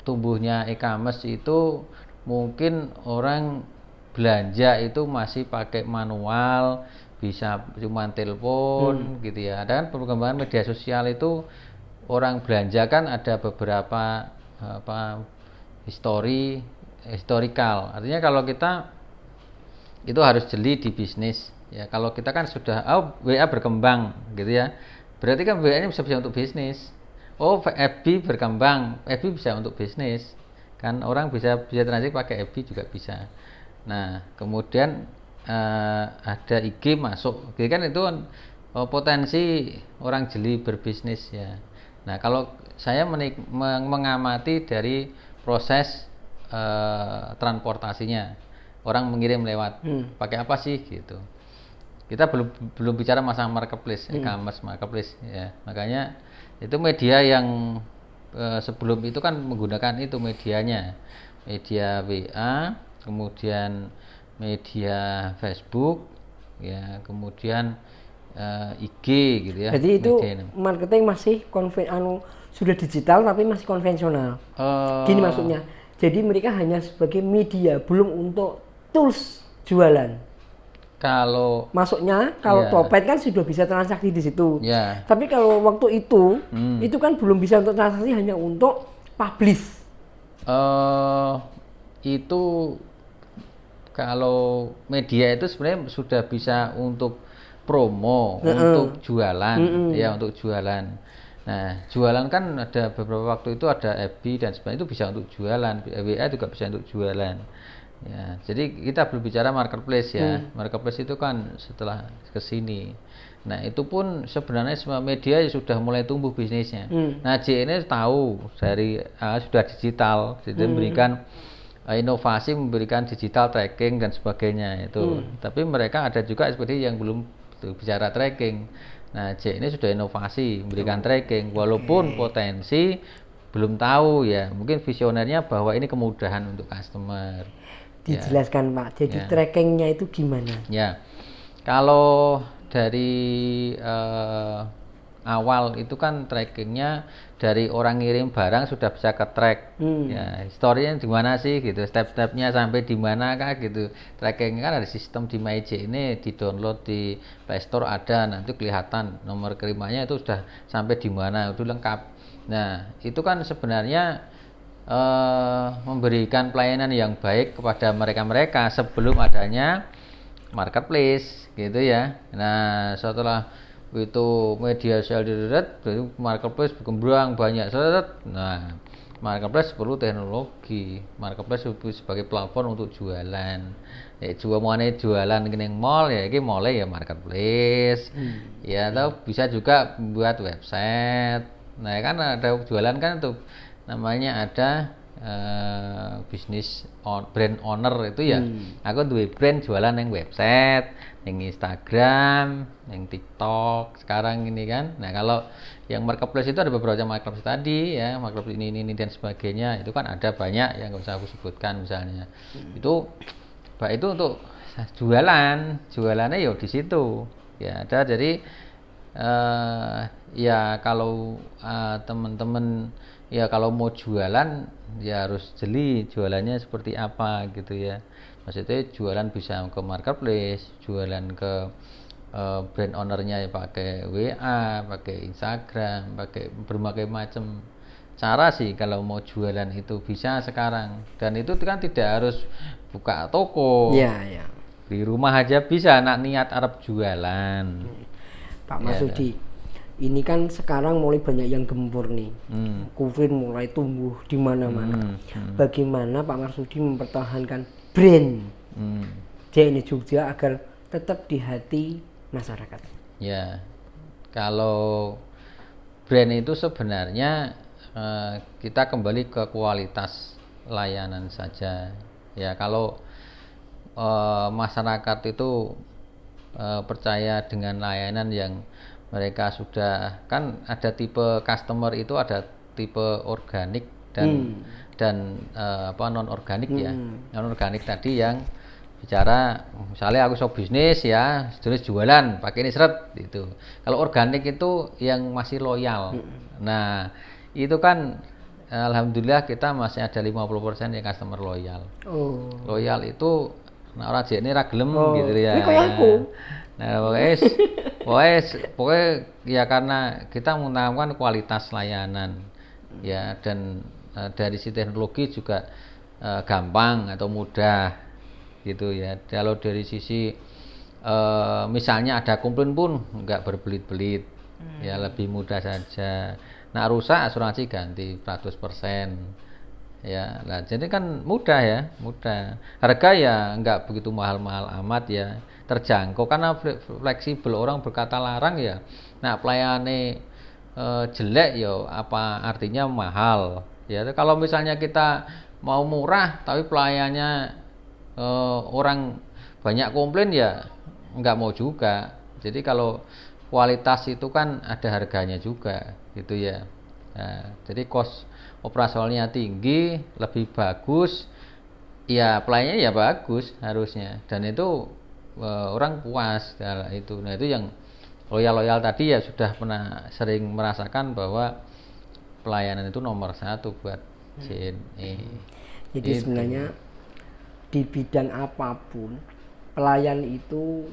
tumbuhnya e-commerce itu mungkin orang belanja itu masih pakai manual, bisa cuma telepon gitu ya. Dan perkembangan media sosial itu orang belanja kan ada beberapa historical. Artinya kalau kita itu harus jeli di bisnis ya. Kalau kita kan sudah WA berkembang gitu ya, berarti kan WA ini bisa untuk bisnis. FB berkembang, FB bisa untuk bisnis kan, orang bisa transaksi pakai FB juga bisa. Nah kemudian ada IG masuk, jadi kan itu potensi orang jeli berbisnis ya. Nah kalau saya mengamati dari proses transportasinya, orang mengirim lewat pakai apa sih gitu. Kita belum bicara masalah marketplace, e-commerce marketplace ya. Makanya itu media yang sebelum itu kan menggunakan itu medianya, media WA, kemudian media Facebook ya, kemudian IG gitu ya. Jadi itu marketing masih sudah digital tapi masih konvensional. Gini maksudnya. Jadi mereka hanya sebagai media, belum untuk tools jualan. Kalau Topet kan sudah bisa transaksi di situ. Tapi kalau waktu itu kan belum bisa untuk transaksi, hanya untuk publish. Itu kalau media itu sebenarnya sudah bisa untuk promo, untuk jualan ya, untuk jualan. Nah, jualan kan ada beberapa waktu itu ada FB dan sebagainya, itu bisa untuk jualan, WA juga bisa untuk jualan. Ya, jadi kita belum bicara marketplace ya. Marketplace itu kan setelah kesini. Nah, itu pun sebenarnya semua media sudah mulai tumbuh bisnisnya. Nah, JNE tahu dari sudah digital, jadi memberikan inovasi, memberikan digital tracking dan sebagainya itu. Tapi mereka ada juga seperti yang belum bicara tracking. Nah, JNE sudah inovasi, memberikan tracking, walaupun potensi belum tahu ya. Mungkin visionernya bahwa ini kemudahan untuk customer. Dijelaskan Pak, jadi trackingnya itu gimana? Ya, kalau dari awal itu kan trackingnya dari orang ngirim barang sudah bisa ke track. Ya, historinya di mana sih gitu, step-stepnya sampai di mana kah gitu. Trackingnya kan ada sistem di MyJ ini, di download di Play Store ada, nanti kelihatan nomor kirimannya itu sudah sampai di mana, itu lengkap. Nah, itu kan sebenarnya memberikan pelayanan yang baik kepada mereka sebelum adanya marketplace gitu ya. Nah, setelah itu media sosial marketplace berkembang banyak. Nah, marketplace perlu teknologi. Marketplace sebagai platform untuk jualan. Jualan ke mall ya, ini mall ya marketplace. Ya, atau bisa juga buat website. Nah, kan ada jualan kan tuh namanya ada bisnis brand owner itu ya. Aku duwe brand jualan yang website, yang Instagram, yang TikTok sekarang ini kan. Nah, kalau yang marketplace itu ada beberapa marketplace tadi ya, marketplace ini dan sebagainya. Itu kan ada banyak yang nggak usah aku sebutkan misalnya. Itu untuk jualannya ya di situ. Ya ada, jadi ya kalau teman-teman ya kalau mau jualan ya harus jeli jualannya seperti apa gitu ya. Maksudnya jualan bisa ke marketplace, jualan ke brand ownernya ya pakai WA, pakai Instagram, pakai berbagai macam cara sih kalau mau jualan itu bisa sekarang. Dan itu kan tidak harus buka toko. Ya. Di rumah aja bisa, nak niat Arab jualan. Pak Marsudi, ini kan sekarang mulai banyak yang gempur nih. Kufrin mulai tumbuh di mana-mana. Bagaimana Pak Marsudi mempertahankan brand JNE Jogja agar tetap di hati masyarakat? Ya, kalau brand itu sebenarnya kita kembali ke kualitas layanan saja. Ya kalau masyarakat itu percaya dengan layanan yang mereka sudah, kan ada tipe customer itu, ada tipe organik dan non organik ya. Non organik tadi yang bicara misalnya aku shop bisnis ya, jenis jualan pakai ini seret itu. Kalau organik itu yang masih loyal. Nah, itu kan alhamdulillah kita masih ada 50% yang customer loyal. Loyal itu nah orang ini ra gelem gitu ya. Ini kayak aku. Nah, pokoknya ya karena kita mengutamakan kualitas layanan ya, dan dari sisi teknologi juga gampang atau mudah gitu ya. Kalau dari sisi misalnya ada komplain pun nggak berbelit-belit, ya lebih mudah saja. Nah, rusak asuransi ganti 100%. Ya, nah jadi kan mudah ya, mudah. Harga ya nggak begitu mahal-mahal amat ya, terjangkau karena fleksibel. Orang berkata larang ya. Nah, pelayanannya jelek ya apa artinya mahal. Ya, kalau misalnya kita mau murah tapi pelayanannya orang banyak komplain ya nggak mau juga. Jadi kalau kualitas itu kan ada harganya juga gitu ya. Nah, jadi cost operasionalnya tinggi, lebih bagus, ya pelayanannya ya bagus harusnya, dan itu orang puas itu. Nah, itu yang loyal tadi ya sudah pernah sering merasakan bahwa pelayanan itu nomor satu buat JNE. Jadi itu sebenarnya di bidang apapun pelayan itu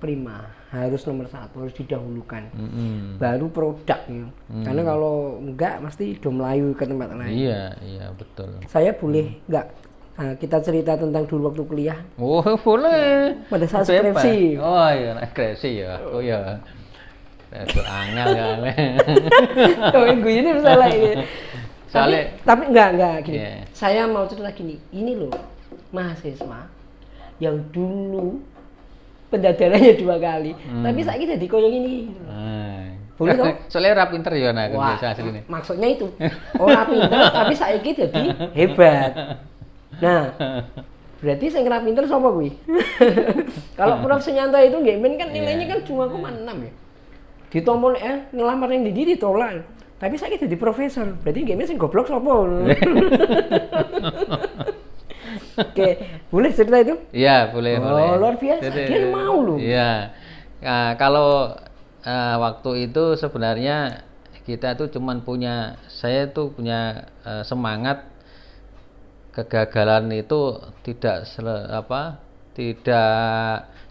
prima, harus nomor satu, harus didahulukan, baru produknya. Karena kalau enggak pasti udah melayu ke tempat lain. Iya betul. Saya boleh enggak kita cerita tentang dulu waktu kuliah? Oh boleh. Pada saat skripsi. Oh iya, skripsi ya. Oh iya. Itu angel ya. Oh gue ini masalah ini. Tapi enggak gini. Yeah. Saya mau cerita gini. Ini loh mahasiswa yang dulu pendadarannya 2 kali, tapi saya jadi koyo gini. Boleh toh? Soalnya ora pinter ya nak biasa asline. Maksudnya itu. Ora pinter tapi saiki jadi hebat. Nah, berarti sing ora pinter sapa kuwi? Kalau Prof Sunyanto itu nggih men kan nilainya kan 2,6 ya. Ditompol ngelamar yang di ditolak. Tapi saya jadi profesor, berarti game sing goblok sapa? Oke, boleh cerita itu? Iya, boleh. Luar biasa, dia mau loh. Iya. Nah, kalau waktu itu sebenarnya kita tuh cuman saya tuh punya semangat kegagalan itu tidak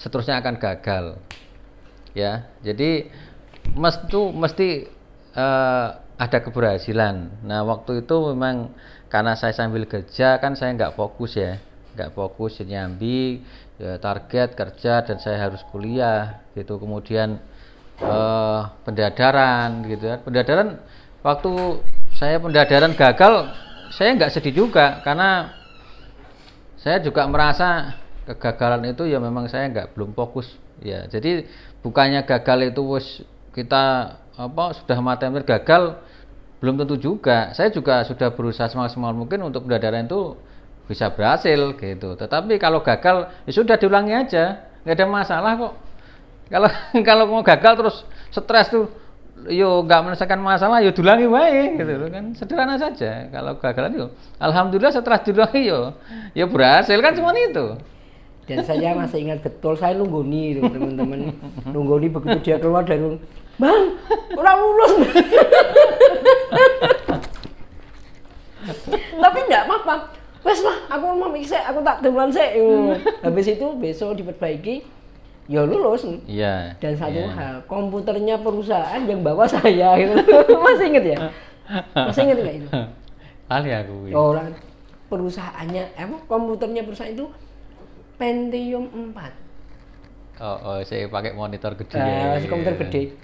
seterusnya akan gagal. Ya, jadi mesti ada keberhasilan. Nah, waktu itu memang karena saya sambil kerja kan saya nggak fokus nyambi target kerja dan saya harus kuliah gitu. Kemudian pendadaran gitu ya. Pendadaran waktu saya pendadaran gagal, saya nggak sedih juga karena saya juga merasa kegagalan itu ya memang saya belum fokus ya. Jadi bukannya gagal itu kita sudah matematik gagal, belum tentu juga. Saya juga sudah berusaha semaksimal mungkin untuk pendadaran itu bisa berhasil gitu. Tetapi kalau gagal ya sudah diulangi aja, nggak ada masalah kok. Kalau mau gagal terus stres tuh, yo nggak menyelesaikan masalah, yo diulangi wae gitu kan, sederhana saja. Kalau gagalan yo, alhamdulillah setelah diulangi yo berhasil kan, cuma itu. Dan saya masih ingat betul, saya nunggoni itu teman-teman, nunggoni begitu dia keluar dari rumah, Bang, udah lulus. Tapi enggak apa-apa. Wes lah, aku mau mikir, aku tak demuan sih. Habis itu besok diperbaiki, ya lulus. Iya. Dan satu hal, komputernya perusahaan yang bawa saya gitu. Masih inget ya? Masih inget enggak itu? Kali aku. Orang perusahaannya, komputernya perusahaan itu Pentium 4. Saya pakai monitor gede. Masih komputer gede.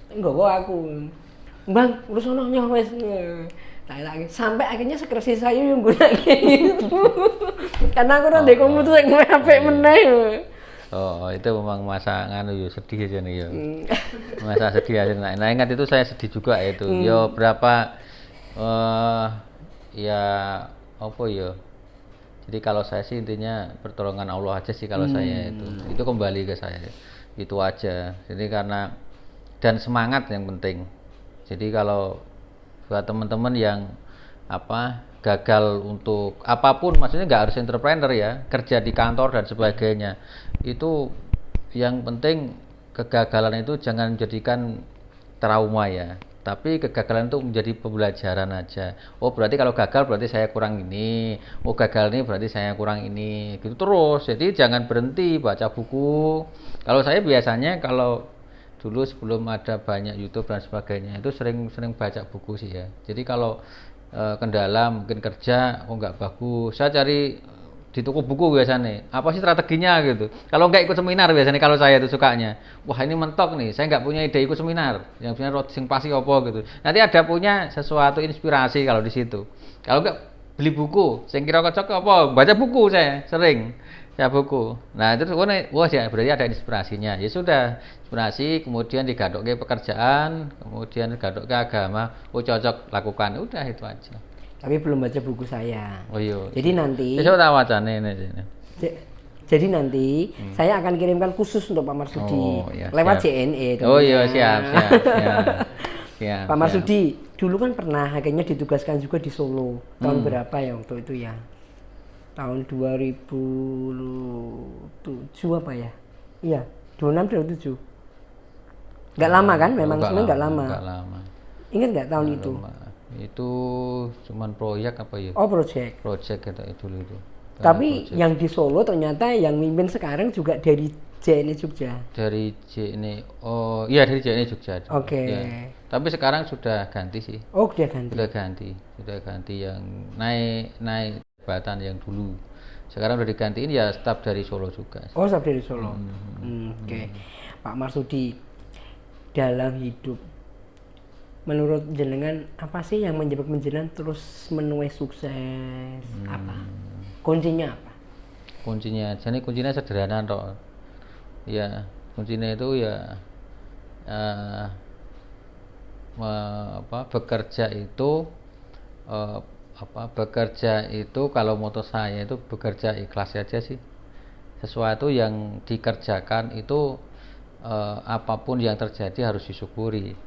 Enggak aku. Bang, lu sono wes. Sampai akhirnya skripsi saya yang guna gitu. Karena aku udah komputer yang HP meneh. Itu memang masa sedih aja nih ya. Masa sedih aja. Nah, ingat itu saya sedih juga itu. Yo berapa ya apa ya, jadi kalau saya sih intinya pertolongan Allah aja sih kalau saya itu kembali ke saya itu aja. Jadi karena dan semangat yang penting. Jadi kalau buat teman-teman yang gagal untuk apapun, maksudnya nggak harus entrepreneur ya, kerja di kantor dan sebagainya, itu yang penting kegagalan itu jangan menjadikan trauma ya, tapi kegagalan itu menjadi pembelajaran aja. Oh berarti kalau gagal berarti saya kurang ini, oh gagal ini berarti saya kurang ini, gitu terus. Jadi jangan berhenti baca buku. Kalau saya biasanya kalau dulu sebelum ada banyak YouTube dan sebagainya itu sering baca buku sih ya. Jadi kalau kendala mungkin kerja nggak bagus, saya cari di toko buku biasanya apa sih strateginya gitu. Kalau nggak ikut seminar biasanya kalau saya itu sukanya, wah ini mentok nih, saya nggak punya ide ikut seminar yang sebenarnya sing pasti apa gitu, nanti ada punya sesuatu inspirasi kalau di situ. Kalau nggak beli buku saya kira cocok apa, baca buku saya sering buku. Nah itu wah ya berarti ada inspirasinya, ya sudah inspirasi, kemudian digadok ke pekerjaan, kemudian digadok ke agama, oh cocok lakukan, udah itu aja. Tapi belum baca buku saya. Oh iya. Jadi nanti saya tak wacane ini. Jadi nanti saya akan kirimkan khusus untuk Pak Marsudi lewat JNE. Oh iya siap. Pak Marsudi dulu kan pernah akhirnya ditugaskan juga di Solo. Tahun berapa ya waktu itu ya? Tahun 2007 apa ya? Iya, 26 27. Enggak lama kan? Memang sebenarnya enggak lama. Enggak lama. Ingat enggak tahun itu? Itu cuman proyek apa ya? Oh, proyek kita dulu itu. Tapi project. Yang di Solo ternyata yang mimpin sekarang juga dari JNE Jogja. Dari JNE. Oh, iya dari JNE Jogja. Oke. Ya. Tapi sekarang sudah ganti sih. Oh, sudah ganti. Sudah ganti yang naik jabatan yang dulu. Sekarang udah digantiin ya staf dari Solo juga. Oh, staf dari Solo. Oke. Pak Marsudi, dalam hidup menurut jenengan apa sih yang menyebabkan jenengan terus menuai sukses? Apa? Kuncinya apa? Kuncinya sederhana toh. Ya, kuncinya itu ya bekerja itu kalau moto saya itu bekerja ikhlas aja sih. Sesuatu yang dikerjakan itu apapun yang terjadi harus disyukuri.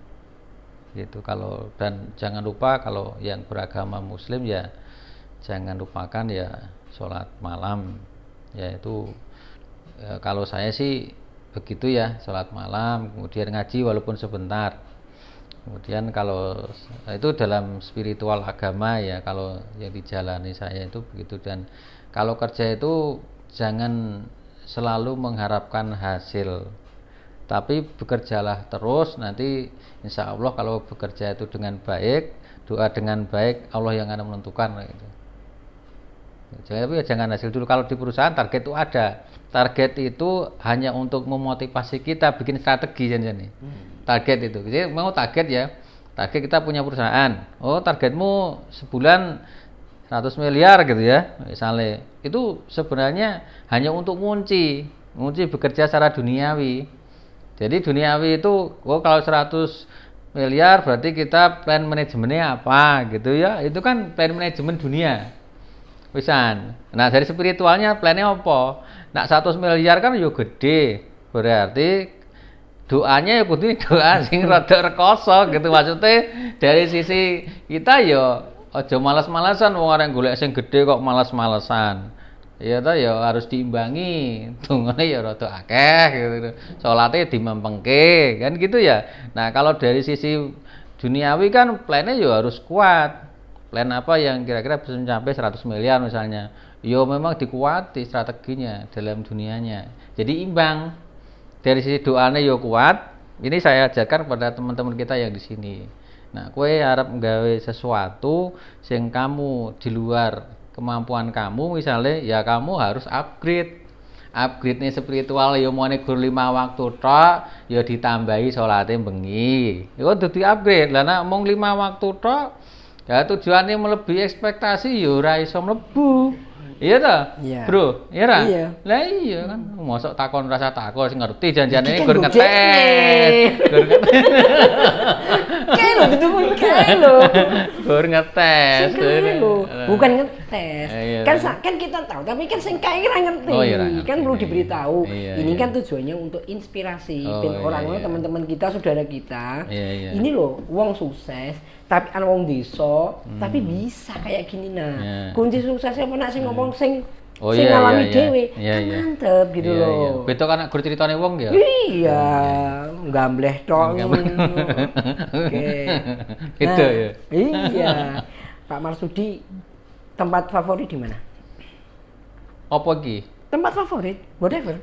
Gitu. Kalau dan jangan lupa kalau yang beragama Muslim ya jangan lupakan ya sholat malam, yaitu kalau saya sih begitu ya, sholat malam, kemudian ngaji walaupun sebentar. Kemudian kalau itu dalam spiritual agama ya, kalau yang dijalani saya itu begitu. Dan kalau kerja itu jangan selalu mengharapkan hasil, tapi bekerjalah terus, nanti insya Allah kalau bekerja itu dengan baik, doa dengan baik, Allah yang akan menentukan gitu. Tapi jangan hasil dulu. Kalau di perusahaan target itu ada, target itu hanya untuk memotivasi kita bikin strategi nih. Target itu, jadi mau target ya, target kita punya perusahaan, oh targetmu sebulan 100 miliar gitu ya misalnya, itu sebenarnya hanya untuk ngunci bekerja secara duniawi. Jadi duniawi itu, kalau 100 miliar berarti kita plan manajemennya apa gitu ya. Itu kan plan manajemen dunia. Pisan. Nah, dari spiritualnya plannya apa? Nak 100 miliar kan yo gede. Berarti doanya ya kudu doa sing rada rekoso gitu. Maksudnya dari sisi kita yo aja malas-malasan, wong arek golek sing gede kok malas-malesan. Ya toh ya harus diimbangi, dungane ya rada akeh gitu. Salate dimempengke kan gitu ya. Nah, kalau dari sisi duniawi kan plannya ya harus kuat. Plan apa yang kira-kira bisa mencapai 100 miliar misalnya. Ya memang dikuati strateginya dalam dunianya. Jadi imbang. Dari sisi doanya ya kuat. Ini saya ajarkan kepada teman-teman kita yang di sini. Nah, kowe harap nggawe sesuatu sing kamu di luar kemampuan kamu, misalnya ya kamu harus upgrade nih spiritual, ya mau negur 5 waktu tok ya ditambahi salate bengi, ya kudu di upgrade lah. Nek mung 5 waktu tok ya tujuannya melebihi ekspektasi ya ora iso mlebu Iya toh? Iya. Bro, iya ra? Iya. Lah iya kan, mosok takon rasa takon sing ngerti janjane Iki kan gur Gojek ngetes. Gur ngetes. Kayak lo duduk kayak lo. Gur ngetes. Sekali lo. Bukan ngetes. Iya. Kan kita tahu, tapi kan sing kae ora ngerti. Oh, iya, ora ngerti. Kan perlu diberitahu. Iya, Ini iya. kan tujuannya untuk inspirasi Oh, ben iya, orang-orang iya. teman-teman kita, saudara kita. Iya, iya. Ini loh, wong sukses tapi ana wong desa, tapi bisa kayak gini nah. Iya. Kunci suksesnya apa nak sing ngomong sing Oh, sing iya, ngalami iya, dhewe. iya, Kan iya. mantep gitu Iya, loh. iya. Beto kan gur ceritane wong ya. Iya, gambleh tok. Gambleh. Oke. Gitu Nah, ya. Iya. Pak Marsudi, tempat favorit di mana? Apa iki? Tempat favorit, whatever.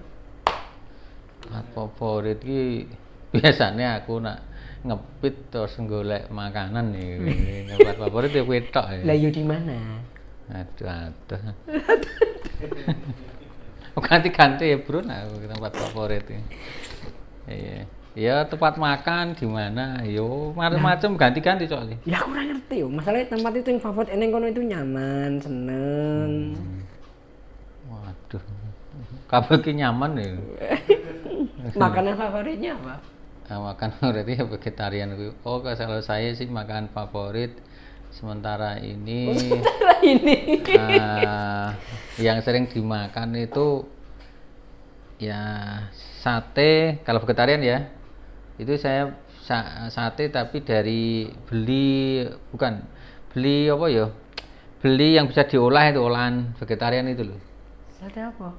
Favorit ki biasanya aku nak ngepit terus golek makanan nih. Tempat favorit ya kuwi tok ya. Lah yo di mana? Aduh. Ganti-ganti ya bro, nah tempat favorit ini. Iya. Ya tempat makan di mana? Yo macam-macam ganti-ganti soalnya. Ya aku ora ngerti yo. Masalahnya tempat itu yang favorit eneng kono itu nyaman, seneng. Waduh. Kabeh ki nyaman ya. Makanan favoritnya apa? Nah, makan berarti ya vegetarian. Oh, kalau saya sih makan favorit sementara ini Sementara ini. yang sering dimakan itu ya sate. Kalau vegetarian ya itu saya sate tapi dari bukan beli apa ya, beli yang bisa diolah, itu olahan vegetarian itu loh. Sate apa?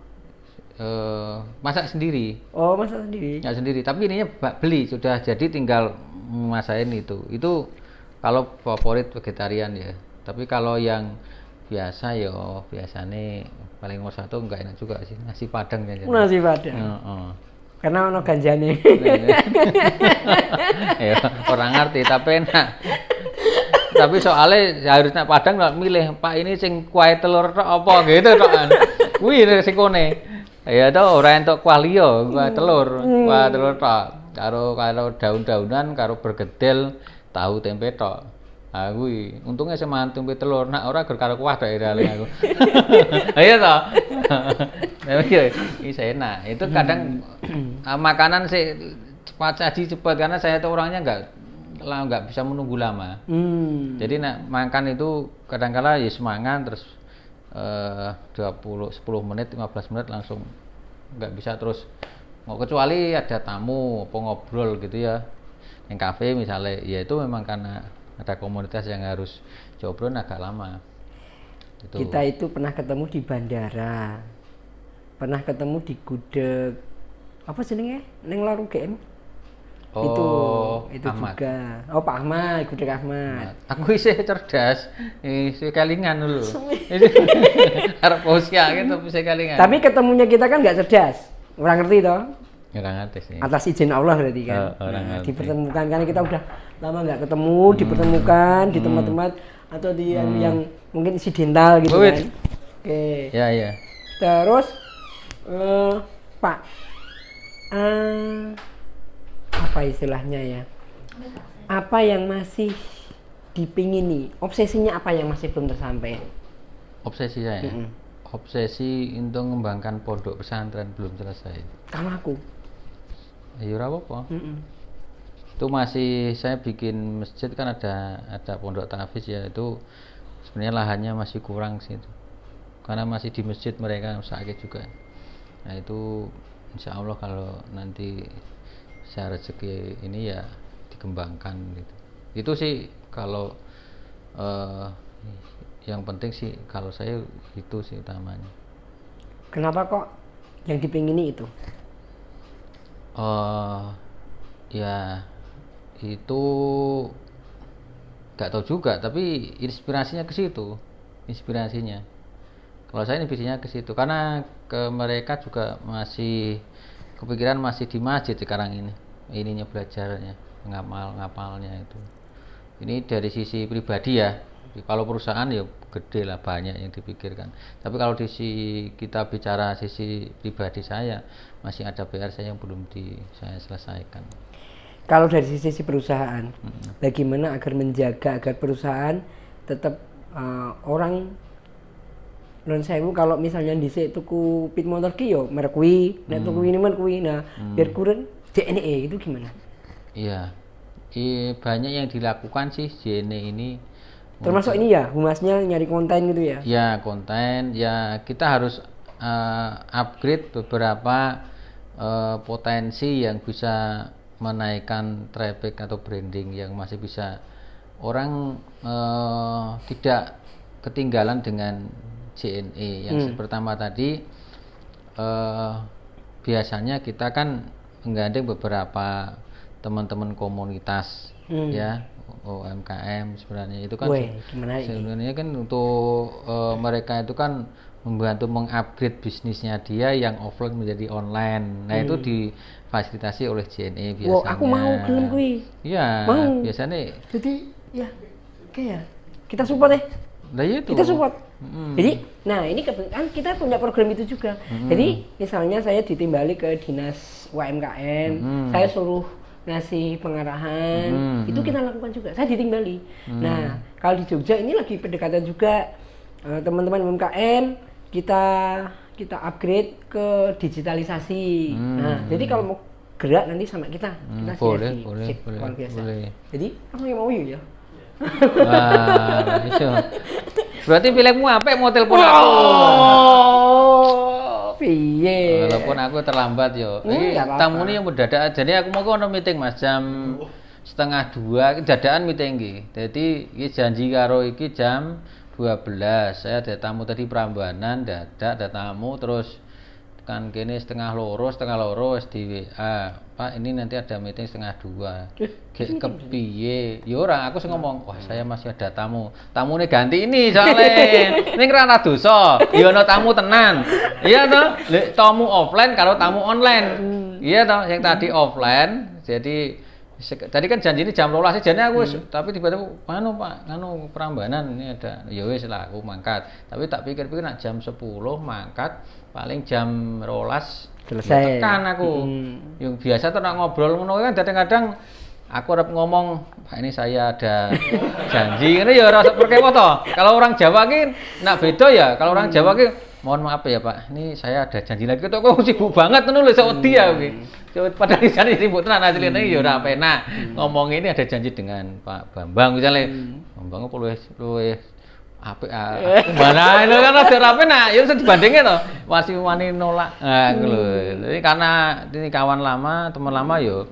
Masak sendiri. Oh, masak sendiri. Ya sendiri, tapi ininya beli sudah jadi, tinggal masakin itu kalau favorit vegetarian ya. Tapi kalau yang biasa ya biasanya paling nomor satu enggak enak juga sih, nasi padang ya. Nasi padang. Karena ono ganjane. Ya, orang ngerti tapi enak. Tapi soalnya harusnya padang nggak milih, Pak ini sing kuah telur tok apa gitu tok kan. Kuwi resikone. Ya to ora entuk kuah liya, kuah telur tok. Karo daun-daunan, karo bergedel, tahu tempe tok. Ah kuwi untungnya semangat tempe telur, nak ora gur karo kuah tok irale aku. Iya toh. Memang ya isa enak. Itu kadang makanan sih cepat saji cepat, karena saya tuh orangnya nggak bisa menunggu lama. Jadi nak makan itu kadang-kala ya semangat terus 10 menit 15 menit langsung, nggak bisa terus. Mau kecuali ada tamu apa ngobrol gitu ya, yang kafe misalnya, ya itu memang karena ada komunitas yang harus ngobrol agak lama gitu. Kita itu pernah ketemu di bandara, pernah ketemu di gudeg apa jenenge neng Lor UGM. Itu Ahmad. juga. Oh, Pak Ahmad, gudeg Ahmad. Aku isih cerdas, isih kelingan dulu. Arep usia gitu bisa kelingan. Tapi ketemunya kita kan nggak cerdas, orang ngerti toh. Nggak ngerti sih. Atas izin Allah berarti kan. Orang ngerti. Dipertemukan, karena kita udah lama nggak ketemu, dipertemukan di tempat-tempat atau di yang mungkin insidental gitu kan. Oke. Ya ya. Terus Pak, apa istilahnya ya? Apa yang masih dipingini? Obsesinya apa yang masih belum tersampai? Obsesi saya. Obsesi untuk mengembangkan pondok pesantren belum selesai. Kalau aku. Ya ora apa-apa. Itu masih saya bikin masjid kan, ada pondok tahfiz ya, itu sebenarnya lahannya masih kurang sih itu. Karena masih di masjid mereka sakit juga. Nah itu insya Allah kalau nanti saya rezeki ini ya dikembangkan gitu. Itu sih kalau yang penting sih kalau saya itu sih utamanya. Kenapa kok yang dipingini itu? Ya itu nggak tahu juga, tapi inspirasinya ke situ, inspirasinya. Kalau saya inspirasinya ke situ karena mereka juga masih kepikiran masih di masjid sekarang ininya belajarnya, ngapalnya itu. Ini dari sisi pribadi ya. Kalau perusahaan ya gede lah, banyak yang dipikirkan. Tapi kalau di sisi kita bicara sisi pribadi saya, masih ada PR saya yang belum saya selesaikan. Kalau dari sisi perusahaan, bagaimana agar menjaga agar perusahaan tetap orang non sewu kalau misalnya dhisik tuku pit motor ki yo merek kuwi, nek tuku ini men kuwi. Nah, biar kurang JNE itu gimana? Iya. Banyak yang dilakukan sih JNE ini. Termasuk ini ya, humasnya nyari konten gitu ya? Ya, konten. Ya, kita harus upgrade beberapa potensi yang bisa menaikkan traffic atau branding yang masih bisa orang tidak ketinggalan dengan JNE. Yang pertama tadi biasanya kita kan menggandeng beberapa teman-teman komunitas ya, UMKM sebenarnya itu kan sebenarnya kan untuk mereka itu kan membantu mengupgrade bisnisnya dia yang offline menjadi online. Nah, itu difasilitasi oleh JNE biasanya. Wow, aku mau gelem kuwi. Iya, biasanya. Jadi ya kayak kita support deh. Nah, itu. Kita support. Jadi, nah ini kan kita punya program itu juga. Jadi, misalnya saya ditimbali ke dinas UMKM, saya suruh ngasih pengarahan, itu kita lakukan juga. Saya ditimbali. Nah, kalau di Jogja ini lagi pendekatan juga teman-teman UMKM kita upgrade ke digitalisasi. Nah, jadi kalau mau gerak nanti sama kita boleh. Jadi, apa yang mau ya? Wah, itu. Berarti pilihmu apa mau telepon aku? Piye? Walaupun aku terlambat yo. Tamu ini yang mendadak. Jadi aku mau ke meeting Mas jam 1:30 dadakan meeting iki. Jadi iki janji karo iki jam 12. Saya ada tamu tadi Prambanan, dadak ada tamu terus kan kene 1:30 wis di WA. Pak, ini nanti ada meeting 1:30. Gek kepiye? Ya ora, aku sing ngomong, wah saya masih ada tamu. Tamune ganti ini soalnya. Ning ra dosa. Ya ana tamu tenan. Iya toh? Lek tamu offline kalau tamu online. Iya toh, yang tadi offline. Jadi tadi kan janji ini jam 12 jadinya aku tapi tiba-tiba Pak, Prambanan ini ada. Ya wis lah aku mangkat. Tapi tak pikir-pikir nak jam 10 mangkat paling jam 12 selesai. Tekan aku. Yang biasa tuh nak ngobrol ngono kan kadang-kadang aku harap ngomong, Pak ini saya ada janji. Ini ya rasa perkewo toh. Kalau orang Jawa ki nak beda ya. Kalau orang Jawa ki mohon maaf ya Pak, ini saya ada janji lagi. Kok sibuk banget ngono lho sok wedi ya kuwi. Padahal di sana sibuk tenan asline ya ora penak. Ngomong ini ada janji dengan Pak Bambang misalnya. Bambang kok luwih apik mana itu kan ada rapi nah ya bisa dibandingin toh masih wani nolak gitu jadi karena ini kawan lama teman lama yo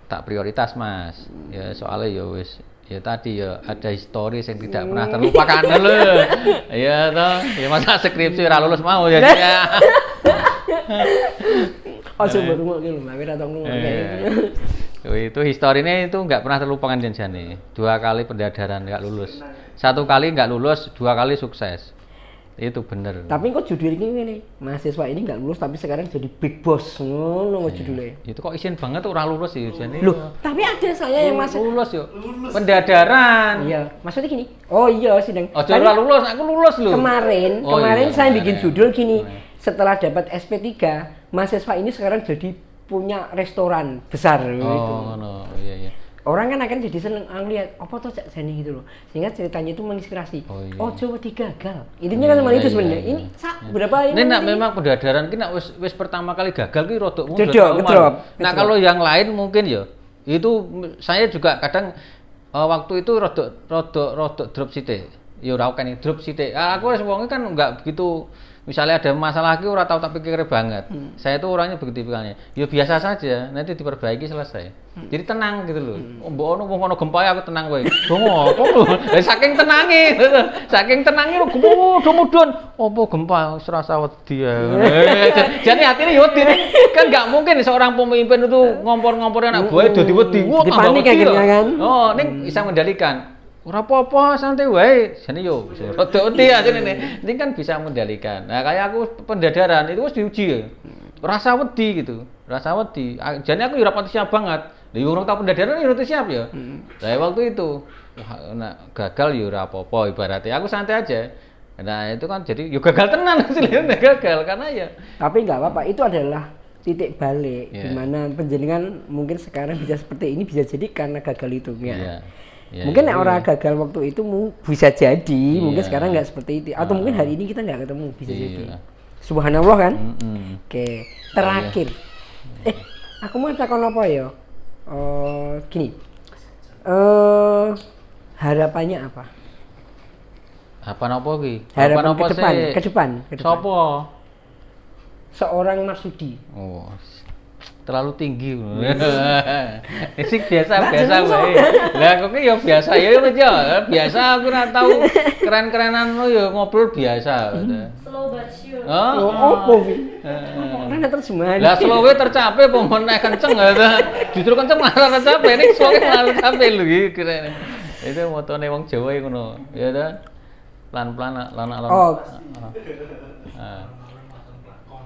tak prioritas Mas ya soalnya yo wis ya tadi ya ada histori yang tidak pernah terlupakan dulu ya toh ya masa skripsi ora lulus mau ya baru mau gitu Mbak Wira tong itu historinya itu nggak pernah terlupakan Jani 2 kali pendadaran nggak lulus 1 kali nggak lulus 2 kali sukses itu bener tapi kok judul ini mahasiswa ini nggak lulus tapi sekarang jadi big boss ngono judulnya itu kok isin banget orang lulus sih Jani loh tapi ada saya yang masih lulus yuk pendadaran iya maksudnya gini oh iya sidang ora lulus aku lulus loh kemarin saya bikin judul gini setelah dapat SP3 mahasiswa ini sekarang jadi punya restoran besar gitu. No, iya. Orang kan akan jadi seneng lihat apa tuh Cak Jani gitu loh. Sehingga ceritanya itu menginspirasi. Oh, Jawa gagal. Intinya kan cuma itu sebenarnya. Ini berapa ini? Ini nak memang pendadaran ki nak wis pertama kali gagal ki rodok ngedrop. Nah, kalau yang lain mungkin ya itu saya juga kadang waktu itu rodok drop sithik. Ya ora kan drop sithik. Aku wis wong kan enggak begitu misalnya ada masalah lagi ora tahu tak pikir banget. Saya itu orangnya begitu pikirannya. Ya biasa saja, nanti diperbaiki selesai. Jadi tenang gitu loh. Mbok ono gempa aku tenang kowe. Dongo apa lho? Saking tenange. Saking tenange mudun. Apa gempa wis rasa wedi ya. Jadi hatine ya wedi. Kan enggak mungkin seorang pemimpin itu ngompor-ngompor anak buah dadi wedi. Wah, panik kan. Oh, ning bisa mengendalikan. Ora apa-apa santai wae. Jane yo rada wedi asline. Ini kan bisa mengendalikan. Nah, kayak aku pendadaran itu wis diuji ya. Rasa wedi gitu. Rasa wedi. Jane aku yo ora pati siap banget. Lah yo orang tau pendadaran yo ora siap ya. Lah waktu itu wah gagal yo ora apa-apa ibaratnya. Aku santai aja. Nah, itu kan jadi yo gagal tenan asline gagal karena ya. Tapi enggak apa-apa. Itu adalah titik balik di mana penjenengan mungkin sekarang bisa seperti ini bisa jadi karena gagal itu ya. Ya, mungkin ya, orang gagal waktu itu bisa jadi, mungkin Iya. sekarang nggak seperti itu, atau mungkin hari ini kita nggak ketemu, bisa jadi. Iya. Subhanallah kan. Mm-mm. Oke, terakhir. Aku mau takon apa ya? Gini. Harapannya apa? Apa nopo ki? Harapan nopo ke depan, sih? ke depan. Sopo? Seorang Marsudi. Oh, terlalu tinggi. Ini biasa jeneng bae. Lah kok ya biasa ya wis ya. Biasa aku ora tau keren-kerenan lo ya ngobrol biasa. Slow but sure. Opo wi? Ora terjemahan. Lah slow tercapai pomon naik kenceng justru kenceng malah tercapai nek slow malah tercapai lho iki keren. Itu motone wong Jawa iku ngono. Ya ta. Pelan-pelan lan. Oh.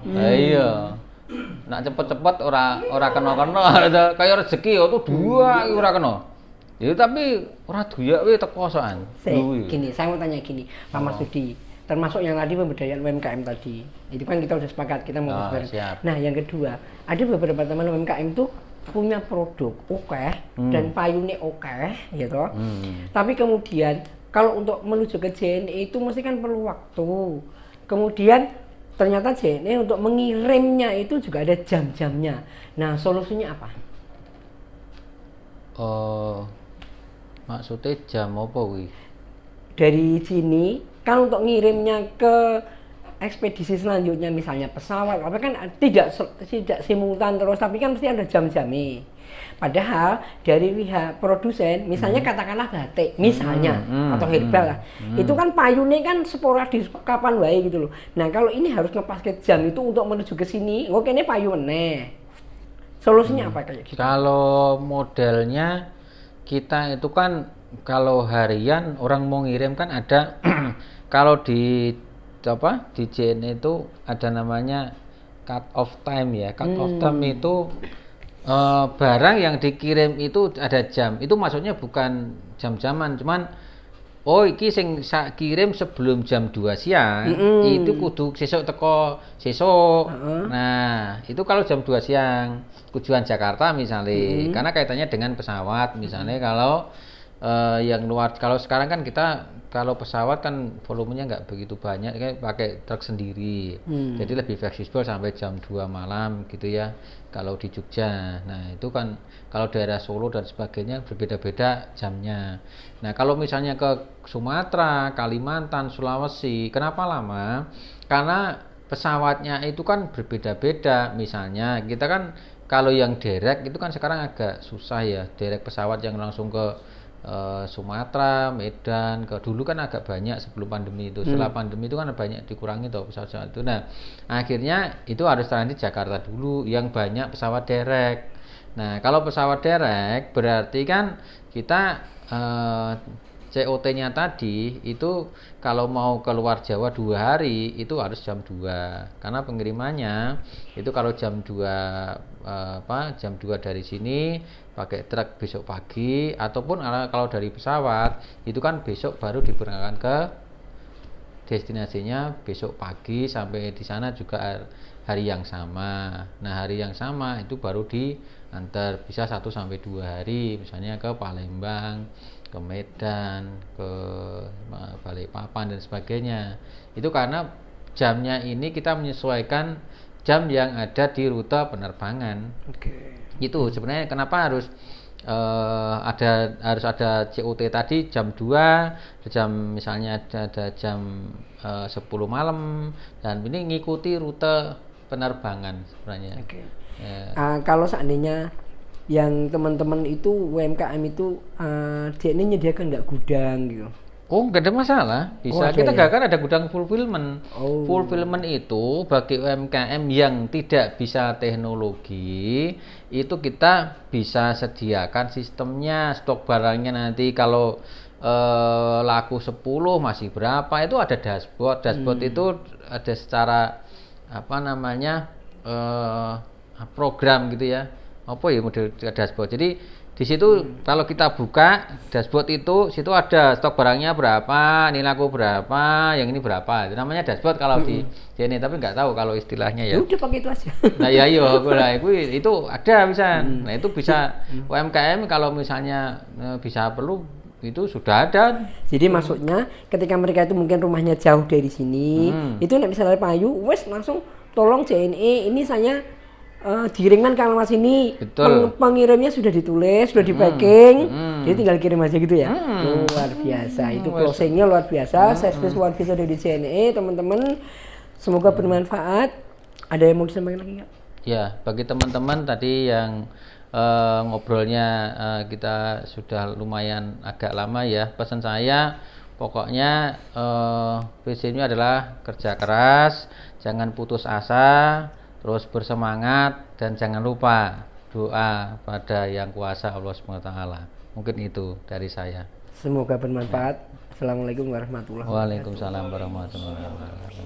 Iya. Nak cepet-cepet ora kena-kena kaya rezeki tuh dua ora kena. Ya tapi ora doyak we teko sokan. Gini, saya mau tanya gini, Pak Marsudi, termasuk yang tadi pemberdayaan UMKM tadi. Itu kan kita udah sepakat, kita mau siap. Nah, yang kedua, ada beberapa teman UMKM tuh punya produk dan payune gitu. Tapi kemudian kalau untuk menuju ke JNE itu mesti kan perlu waktu. Kemudian ternyata JNE untuk mengirimnya itu juga ada jam-jamnya. Nah, solusinya apa? Maksudnya jam apa kuwi? Dari sini kan untuk ngirimnya ke ekspedisi selanjutnya misalnya pesawat apa kan tidak simultan terus, tapi kan mesti ada jam-jamnya. Padahal dari pihak produsen misalnya katakanlah batik misalnya atau herbal lah, itu kan payune kan sporadis kapan wae gitu loh. Nah, kalau ini harus ngepas ke jam itu untuk menuju ke sini, oke ini payu meneh. Solusinya apa kayak gitu? Kalau modelnya kita itu kan kalau harian orang mau ngirim kan ada kalau di JNE itu ada namanya cut off time ya. Cut off time itu barang yang dikirim itu ada jam. Itu maksudnya bukan jam-jaman, cuman iki sing kirim sebelum jam 2 siang itu kudu sesuk teko sesuk. Nah, itu kalau jam 2 siang tujuan Jakarta misalnya, karena kaitannya dengan pesawat misalnya. Kalau yang luar, kalau sekarang kan kita kalau pesawat kan volumenya nggak begitu banyak, kayak pakai truk sendiri, jadi lebih fleksibel sampai jam 2 malam gitu ya kalau di Jogja. Nah itu kan kalau daerah Solo dan sebagainya berbeda-beda jamnya. Nah kalau misalnya ke Sumatera, Kalimantan, Sulawesi, kenapa lama? Karena pesawatnya itu kan berbeda-beda. Misalnya kita kan kalau yang direct itu kan sekarang agak susah ya, direct pesawat yang langsung ke Sumatera, Medan, dulu kan agak banyak sebelum pandemi itu. Setelah pandemi itu kan banyak dikurangi tuh pesawat-pesawat itu. Nah, akhirnya itu harus transit Jakarta dulu yang banyak pesawat direct. Nah, kalau pesawat direct berarti kan kita COT-nya tadi itu kalau mau keluar Jawa 2 hari itu harus jam 2. Karena pengirimannya itu kalau jam 2 jam 2 dari sini pakai truk besok pagi, ataupun kalau dari pesawat itu kan besok baru diberangkatkan ke destinasinya besok pagi, sampai di sana juga hari yang sama. Nah, hari yang sama itu baru diantar, bisa 1 sampai 2 hari, misalnya ke Palembang, ke Medan, ke Balikpapan dan sebagainya. Itu karena jamnya ini kita menyesuaikan jam yang ada di rute penerbangan. Itu sebenarnya kenapa harus ada COT tadi jam 2, jam misalnya ada jam 10 malam, dan ini ngikuti rute penerbangan sebenarnya. Kalau seandainya yang teman-teman itu UMKM itu dia ini menyediakan nggak gudang gitu? Oh, nggak ada masalah, bisa. Kita nggak kan ada gudang fulfillment. Fulfillment itu bagi UMKM yang tidak bisa teknologi, itu kita bisa sediakan sistemnya, stok barangnya nanti kalau laku 10 masih berapa, itu ada dashboard. Dashboard itu ada secara program gitu ya. Apa ya model dashboard. Jadi di situ kalau kita buka dashboard itu, situ ada stok barangnya berapa, ini laku berapa, yang ini berapa. Itu namanya dashboard kalau di JNE, tapi nggak tahu kalau istilahnya ya. Udah pakai itu aja. Nah ya itu ada bisa. Nah itu bisa UMKM kalau misalnya bisa perlu itu sudah ada. Jadi maksudnya ketika mereka itu mungkin rumahnya jauh dari sini, itu nek misalnya payu, wes langsung tolong JNE ini saya dikirimkan ke alamat sini. Pengirimnya sudah ditulis, sudah di packing, jadi tinggal kirim aja gitu ya. Luar biasa, itu closingnya luar biasa, service luar biasa dari JNE teman-teman. Semoga bermanfaat. Ada yang mau disampaikan lagi nggak? Ya, bagi teman-teman tadi yang ngobrolnya kita sudah lumayan agak lama ya. Pesan saya pokoknya prinsipnya adalah kerja keras, jangan putus asa, terus bersemangat, dan jangan lupa doa pada Yang Kuasa Allah SWT. Mungkin itu dari saya. Semoga bermanfaat. Assalamualaikum warahmatullahi wabarakatuh. Waalaikumsalam warahmatullahi wabarakatuh.